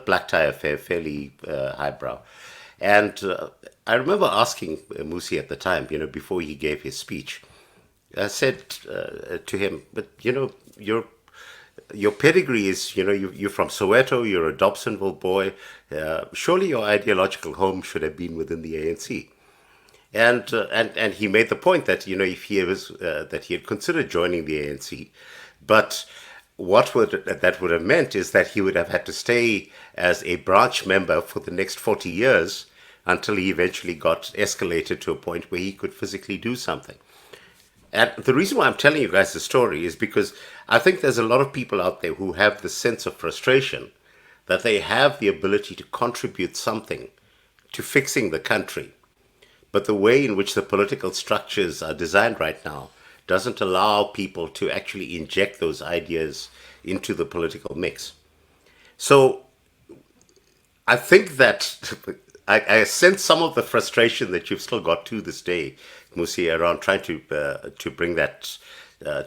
black tie affair, fairly highbrow. And I remember asking Mmusi at the time, before he gave his speech, I said to him, but your pedigree is, you're from Soweto, you're a Dobsonville boy. Surely your ideological home should have been within the ANC. And he made the point that if he was that he had considered joining the ANC, but that would have meant is that he would have had to stay as a branch member for the next 40 years until he eventually got escalated to a point where he could physically do something. And the reason why I'm telling you guys the story is because I think there's a lot of people out there who have the sense of frustration that they have the ability to contribute something to fixing the country. But the way in which the political structures are designed right now doesn't allow people to actually inject those ideas into the political mix. So I think that I sense some of the frustration that you've still got to this day, Mmusi, around trying to bring that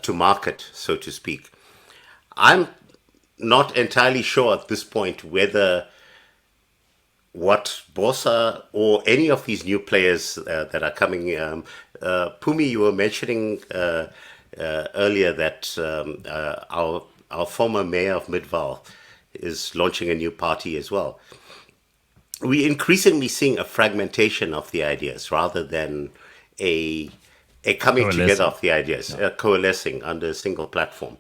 to market, so to speak. I'm not entirely sure at this point whether what BOSA or any of these new players that are coming. Phumi, you were mentioning earlier that our former mayor of Midvaal is launching a new party as well. We're increasingly seeing a fragmentation of the ideas rather than a coming together of the ideas, coalescing under a single platform.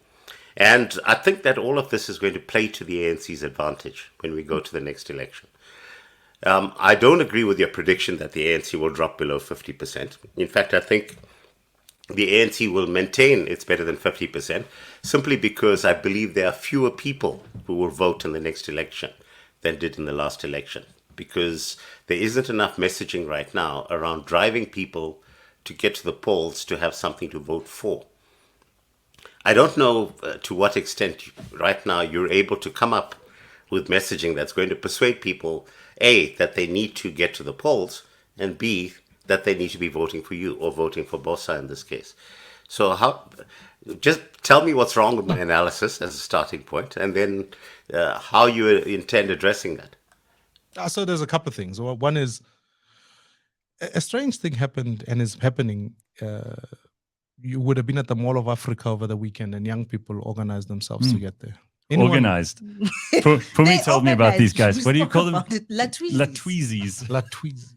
And I think that all of this is going to play to the ANC's advantage when we go to the next election. I don't agree with your prediction that the ANC will drop below 50%. In fact, I think the ANC will maintain it's better than 50%, simply because I believe there are fewer people who will vote in the next election than did in the last election, because there isn't enough messaging right now around driving people to get to the polls to have something to vote for. I don't know to what extent right now you're able to come up with messaging that's going to persuade people, A, that they need to get to the polls, and B, that they need to be voting for you or voting for BOSA in this case. So just tell me what's wrong with my analysis as a starting point, and then how you intend addressing that. So there's a couple of things. One is, a strange thing happened and is happening. You would have been at the Mall of Africa over the weekend, and young people organized themselves to get there. Organized. Phumi told me about these guys. What do you call them? Latweezes. Latweezes.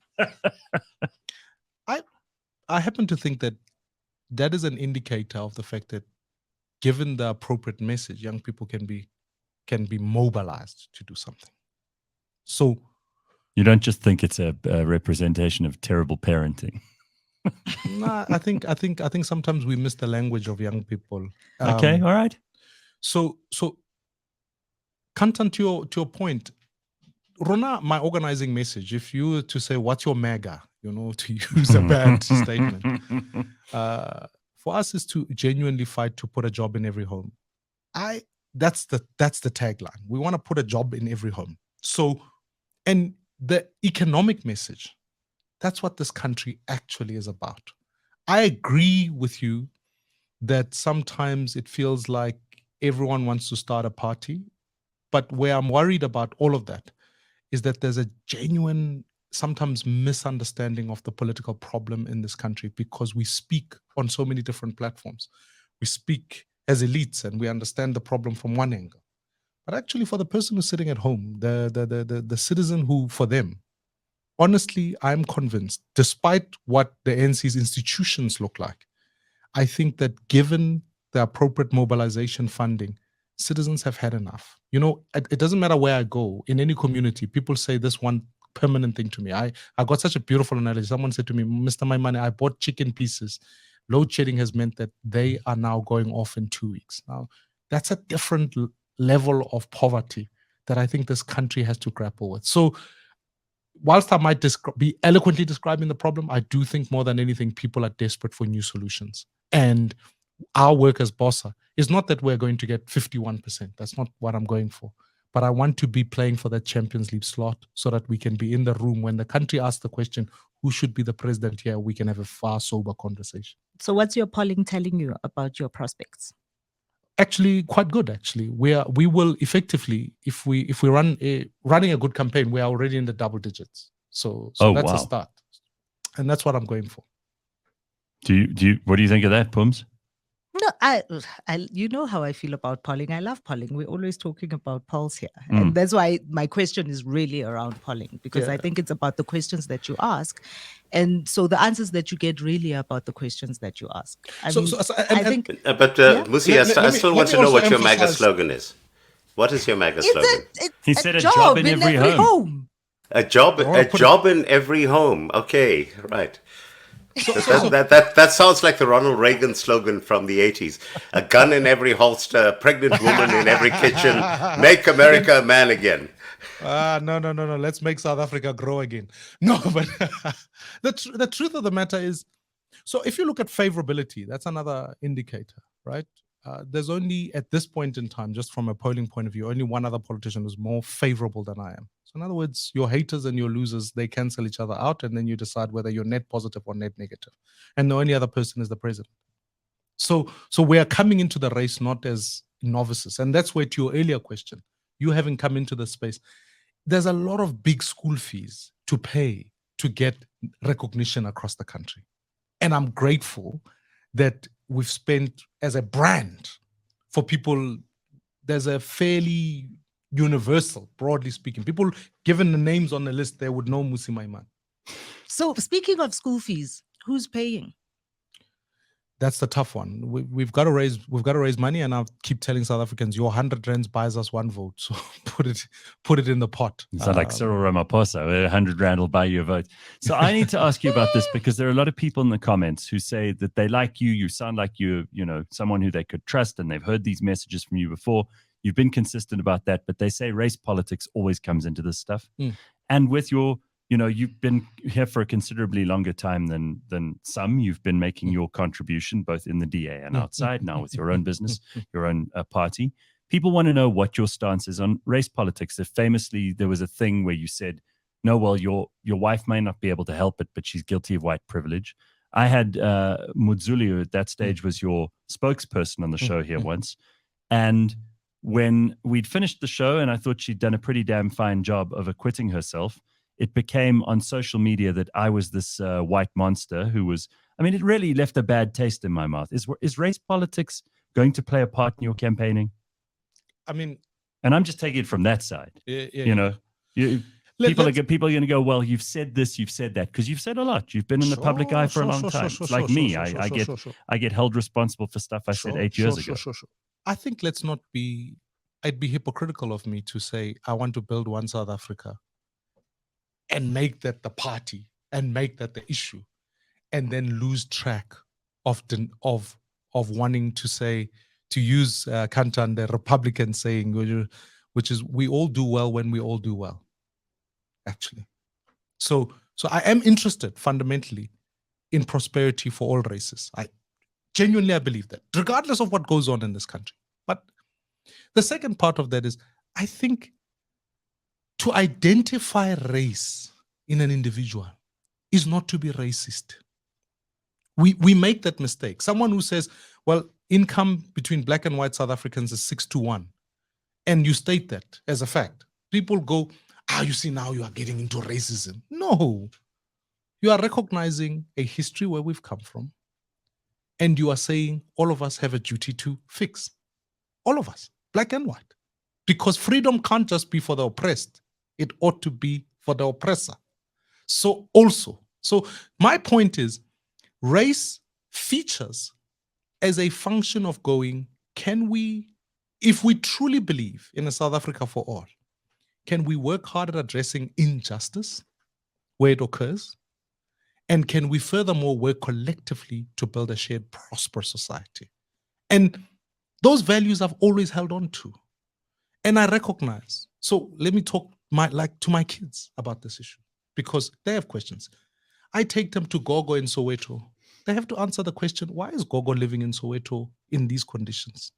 I happen to think that is an indicator of the fact that, given the appropriate message, young people can be mobilized to do something. So you don't just think it's a representation of terrible parenting. Nah, I think sometimes we miss the language of young people. Okay, all right. So Kanthan, to your point, Rona, my organizing message, if you were to say, what's your MAGA, to use a bad statement, for us is to genuinely fight to put a job in every home. That's the tagline. We want to put a job in every home. So, and the economic message, that's what this country actually is about. I agree with you that sometimes it feels like everyone wants to start a party. But where I'm worried about all of that is that there's a genuine, sometimes misunderstanding of the political problem in this country, because we speak on so many different platforms. We speak as elites and we understand the problem from one angle. But actually, for the person who's sitting at home, the citizen who, for them, honestly, I'm convinced, despite what the ANC's institutions look like, I think that given the appropriate mobilization funding, citizens have had enough. It doesn't matter where I go, in any community, people say this one permanent thing to me. I got such a beautiful analogy. Someone said to me, Mr. Maimane, I bought chicken pieces. Load shedding has meant that they are now going off in 2 weeks. Now, that's a different level of poverty that I think this country has to grapple with. So whilst I might be eloquently describing the problem, I do think more than anything, people are desperate for new solutions. And our work as BOSA is not that we're going to get 51%. That's not what I'm going for. But I want to be playing for that Champions League slot so that we can be in the room when the country asks the question, who should be the president here? We can have a far sober conversation. So what's your polling telling you about your prospects? Actually, quite good. Actually, we will effectively, if we running a good campaign, we are already in the double digits. So that's a start, and that's what I'm going for. What do you think of that, Pums? No, you know how I feel about polling. I love polling. We're always talking about polls here. Mm. And that's why my question is really around polling, because Yeah. I think it's about the questions that you ask. And so the answers that you get really are about the questions that you ask. I mean, I think, But yeah, Mmusi, I Let still me want to know also what your MAGA emphasize. slogan is. What is your MAGA slogan? it's He said a job in every home. home. A wanna put it- job in every home. Okay, right. So, That sounds like the Ronald Reagan slogan from the 80s. A gun in every holster, a pregnant woman in every kitchen, make America a man again. no. Let's make South Africa grow again. No, but the truth of the matter is, so if you look at favorability, that's another indicator, right? There's only, at this point in time, just from a polling point of view, only one other politician who's more favorable than I am. So in other words, your haters and your losers, they cancel each other out, and then you decide whether you're net positive or net negative. And the only other person is the president. So we are coming into the race not as novices. And that's where, to your earlier question, you having come into the space, there's a lot of big school fees to pay to get recognition across the country. And I'm grateful that we've spent, as a brand, for people, there's a fairly universal, broadly speaking, people given the names on the list, they would know Mmusi Maimane. So speaking of school fees, who's paying? That's the tough one. We've got to raise money, and I keep telling South Africans, your 100 rands buys us one vote. So put it in the pot. It's not like Cyril Ramaphosa, 100 rand will buy you a vote. So I need to ask you about this, because there are a lot of people in the comments who say that they like you. You sound like you know, someone who they could trust, and they've heard these messages from you before. You've been consistent about that, but they say race politics always comes into this stuff. And with your, you've been here for a considerably longer time than some. You've been making your contribution both in the DA and outside, now with your own business, your own party. People want to know what your stance is on race politics. Famously, there was a thing where you said, no, well, your wife may not be able to help it, but she's guilty of white privilege. I had Mudzuli, who at that stage was your spokesperson on the show here once. And when we'd finished the show and I thought she'd done a pretty damn fine job of acquitting herself, it became on social media that I was this white monster who was, it really left a bad taste in my mouth. Is race politics going to play a part in your campaigning? And I'm just taking it from that side. People are going to go, well, you've said this, you've said that, because you've said a lot. You've been in the public eye for a long time. It's like me. I get held responsible for stuff I said 8 years ago. I think I'd be hypocritical of me to say I want to build one South Africa and make that the party and make that the issue, and then lose track of wanting to say, to use Kanthan, the Republican saying, which is, we all do well when we all do well, actually. So I am interested fundamentally in prosperity for all races. I believe that, regardless of what goes on in this country. But the second part of that is, I think, to identify race in an individual is not to be racist. We make that mistake. Someone who says, well, income between black and white South Africans is 6-1, and you state that as a fact, people go, you see, now you are getting into racism. No, you are recognizing a history where we've come from, and you are saying all of us have a duty to fix. All of us, black and white. Because freedom can't just be for the oppressed. It ought to be for the oppressor. So my point is, race features as a function of going, if we truly believe in a South Africa for all, can we work hard at addressing injustice where it occurs? And can we furthermore work collectively to build a shared prosperous society? And those values I've always held on to. And I recognize. So let me talk to my kids about this issue, because they have questions. I take them to Gogo in Soweto. They have to answer the question, why is Gogo living in Soweto in these conditions?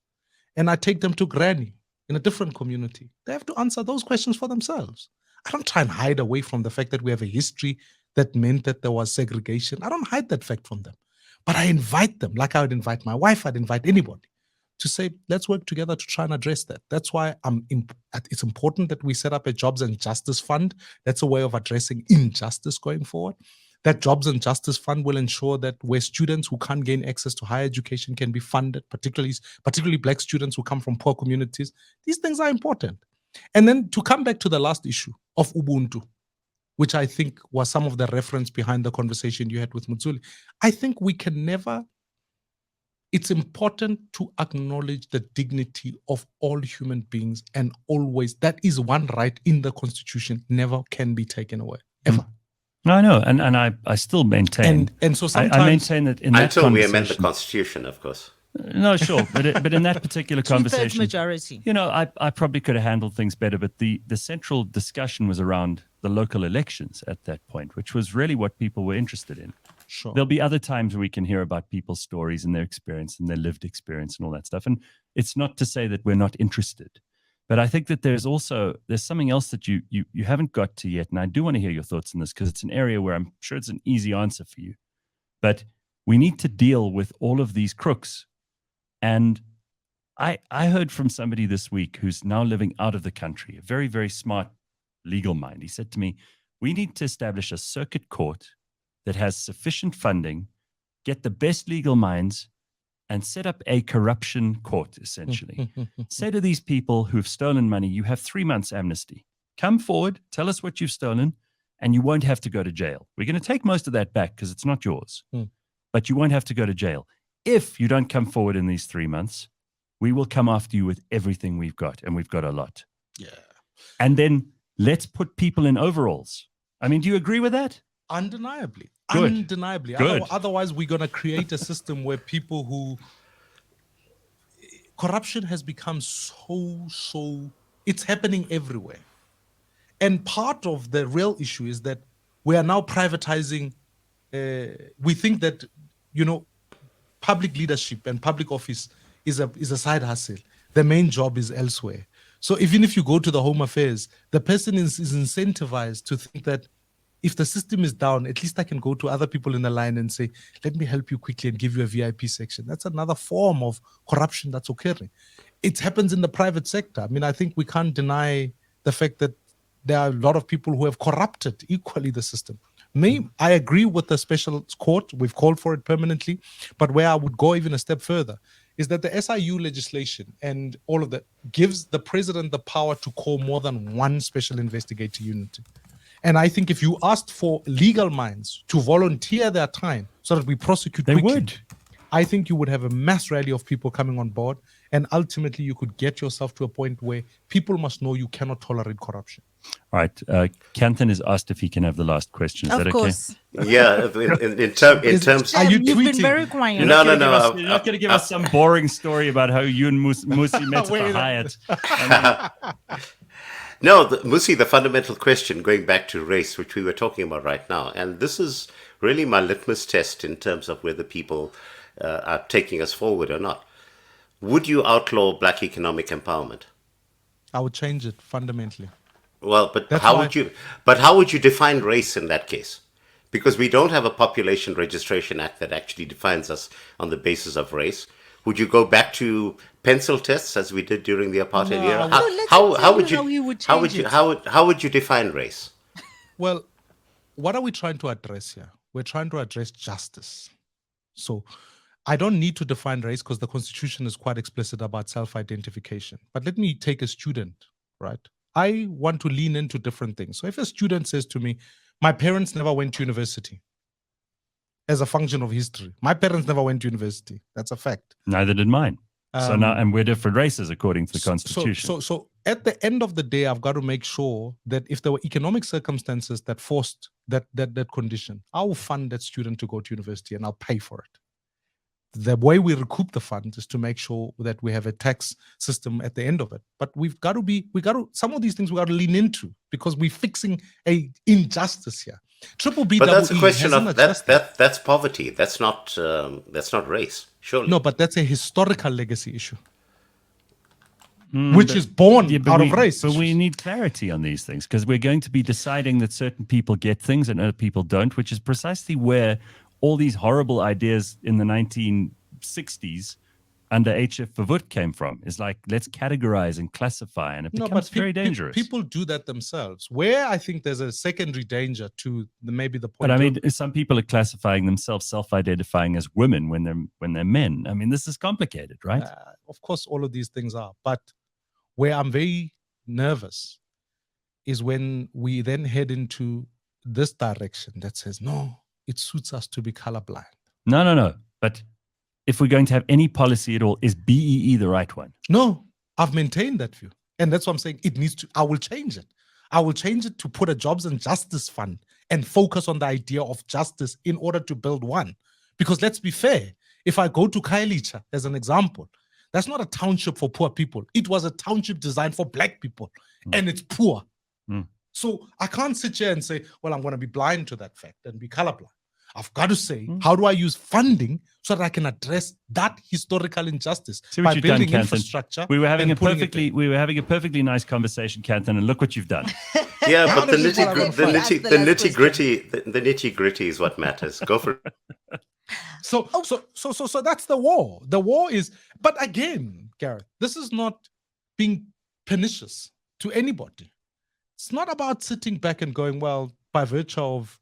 And I take them to Granny in a different community. They have to answer those questions for themselves. I don't try and hide away from the fact that we have a history that meant that there was segregation. I don't hide that fact from them. But I invite them, like I would invite my wife, I'd invite anybody, to say, let's work together to try and address that. That's why it's important that we set up a Jobs and Justice Fund. That's a way of addressing injustice going forward. That Jobs and Justice Fund will ensure that where students who can't gain access to higher education can be funded, particularly Black students who come from poor communities. These things are important. And then to come back to the last issue of Ubuntu, which I think was some of the reference behind the conversation you had with Mutsuli, I think we can never, it's important to acknowledge the dignity of all human beings, and always, that is one right in the Constitution, never can be taken away, ever. No, I know, and I still maintain. And so sometimes I maintain that in that Until we conversation, amend the Constitution, of course. No, sure, but in that particular Two-thirds conversation, majority. you know, I probably could have handled things better, but the central discussion was around the local elections at that point, which was really what people were interested in. Sure. There'll be other times we can hear about people's stories and their experience and their lived experience and all that stuff. And it's not to say that we're not interested, but I think that there's something else that you haven't got to yet. And I do want to hear your thoughts on this, because it's an area where I'm sure it's an easy answer for you, but we need to deal with all of these crooks. And I heard from somebody this week who's now living out of the country, a very, very smart legal mind. He said to me, we need to establish a circuit court that has sufficient funding, get the best legal minds, and set up a corruption court, essentially. Say to these people who've stolen money, you have 3 months amnesty. Come forward, tell us what you've stolen, and you won't have to go to jail. We're going to take most of that back because it's not yours, but you won't have to go to jail. If you don't come forward in these 3 months, we will come after you with everything we've got, and we've got a lot. Yeah. And then let's put people in overalls. I mean, do you agree with that? Undeniably. Good. Undeniably. Good. Otherwise, we're going to create a system where people who... Corruption has become so... It's happening everywhere. And part of the real issue is that we are now privatizing... we think that, you know, public leadership and public office is a side hustle. The main job is elsewhere. So even if you go to the Home Affairs, the person is incentivized to think that if the system is down, at least I can go to other people in the line and say, let me help you quickly and give you a VIP section. That's another form of corruption that's occurring. It happens in the private sector. I mean, I think we can't deny the fact that there are a lot of people who have corrupted equally the system. I agree with the special court. We've called for it permanently. But where I would go even a step further is that the SIU legislation and all of that gives the president the power to call more than one special investigator unit. And I think if you asked for legal minds to volunteer their time so that we prosecute quickly, They would. I think you would have a mass rally of people coming on board. And ultimately, you could get yourself to a point where people must know you cannot tolerate corruption. All right. Kanthan has asked if he can have the last question. Is Of that okay? course. Yeah, in terms... Are you You've been tweeting? very quiet. No. You're not going to give us some boring story about how you and Mmusi met at the Hyatt. No, Mmusi, the fundamental question, going back to race, which we were talking about right now, and this is really my litmus test in terms of whether people are taking us forward or not. Would you outlaw black economic empowerment? I would change it fundamentally. Well, but That's how why- would you? But how would you define race in that case? Because we don't have a population registration act that actually defines us on the basis of race. Would you go back to pencil tests as we did during the apartheid era? No, let him tell you how he would change it. How would you define race? Well, what are we trying to address here? We're trying to address justice. So I don't need to define race because the Constitution is quite explicit about self-identification. But let me take a student, right? I want to lean into different things. So if a student says to me, my parents never went to university, as a function of history. My parents never went to university. That's a fact. Neither did mine. And we're different races according to the Constitution. So at the end of the day, I've got to make sure that if there were economic circumstances that forced that condition, I will fund that student to go to university and I'll pay for it. The way we recoup the funds is to make sure that we have a tax system at the end of it. But some of these things we got to lean into because we're fixing a injustice here. Triple B. But that's a question of that's poverty. That's not race. Surely. No, but that's a historical legacy issue, which is born out of race. But we need clarity on these things because we're going to be deciding that certain people get things and other people don't, which is precisely where all these horrible ideas in the 1960s under HF Verwoerd came from. Is like, let's categorize and classify, and it becomes very dangerous. People do that themselves. Where I think there's a secondary danger to maybe the point. But I mean, some people are classifying themselves, self-identifying as women when they're men. I mean, this is complicated, right? Of course, all of these things are. But where I'm very nervous is when we then head into this direction that says, no, it suits us to be colorblind. No. But if we're going to have any policy at all, is BEE the right one? No, I've maintained that view. And that's what I'm saying. It needs to, I will change it. I will change it to put a jobs and justice fund and focus on the idea of justice in order to build one. Because let's be fair, if I go to Khayelitsha as an example, that's not a township for poor people. It was a township designed for black people, and it's poor. So I can't sit here and say, well, I'm going to be blind to that fact and be colorblind. I've got to say, how do I use funding so that I can address that historical injustice by building infrastructure? We were having a perfectly nice conversation, Kanthan, and look what you've done. Yeah, but the nitty gritty is what matters. Go for it. So that's the war. The war is, but again, Gareth, this is not being pernicious to anybody. It's not about sitting back and going, well, by virtue of,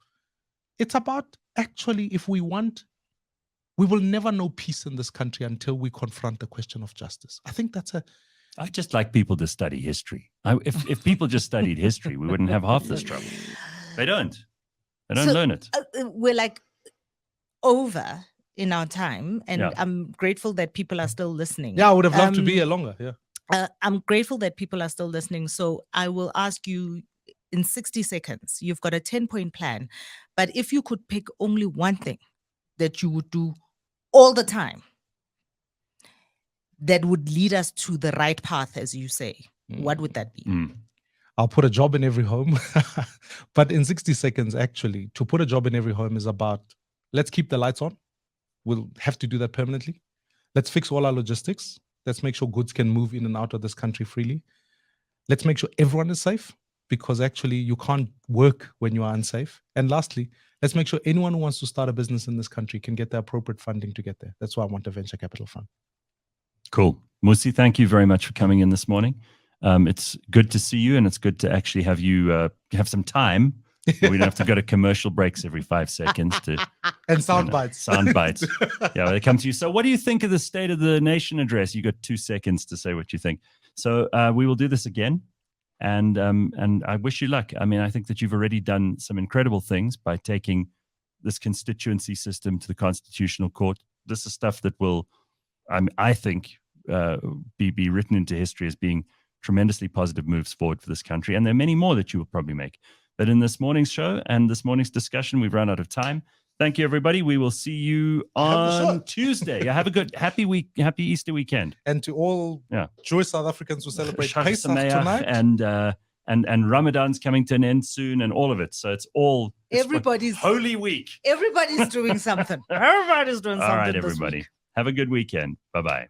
it's about actually, if we want, we will never know peace in this country until we confront the question of justice. I think that's I just like people to study history. If people just studied history, we wouldn't have half this trouble. They don't learn it. We're like over in our time, and Yeah. I'm grateful that people are still listening. Yeah, I would have loved to be here longer. Yeah. I'm grateful that people are still listening. So I will ask you in 60 seconds, you've got a 10-point plan, but if you could pick only one thing that you would do all the time that would lead us to the right path, as you say, what would that be? I'll put a job in every home. But in 60 seconds, actually, to put a job in every home is about, let's keep the lights on. We'll have to do that permanently. Let's fix all our logistics. Let's make sure goods can move in and out of this country freely. Let's make sure everyone is safe, because actually you can't work when you are unsafe. And lastly, let's make sure anyone who wants to start a business in this country can get the appropriate funding to get there. That's why I want a venture capital fund. Cool. Mmusi, thank you very much for coming in this morning. It's good to see you, and it's good to actually have you have some time. We don't have to go to commercial breaks every 5 seconds and sound bites. Sound bites. Yeah, they come to you. So what do you think of the State of the Nation address? You got 2 seconds to say what you think. So we will do this again. And I wish you luck. I mean, I think that you've already done some incredible things by taking this constituency system to the Constitutional Court. This is stuff that will, I think, be written into history as being tremendously positive moves forward for this country. And there are many more that you will probably make. But in this morning's show and this morning's discussion, we've run out of time. Thank you, everybody. We will see you on Tuesday. Have a good, happy Easter weekend. And to all Jewish South Africans who celebrate Pesach tonight. And Ramadan's coming to an end soon, and all of it. So it's everybody's Holy Week. Everybody's doing something. Everybody's doing something. All right, everybody. Have a good weekend. Bye-bye.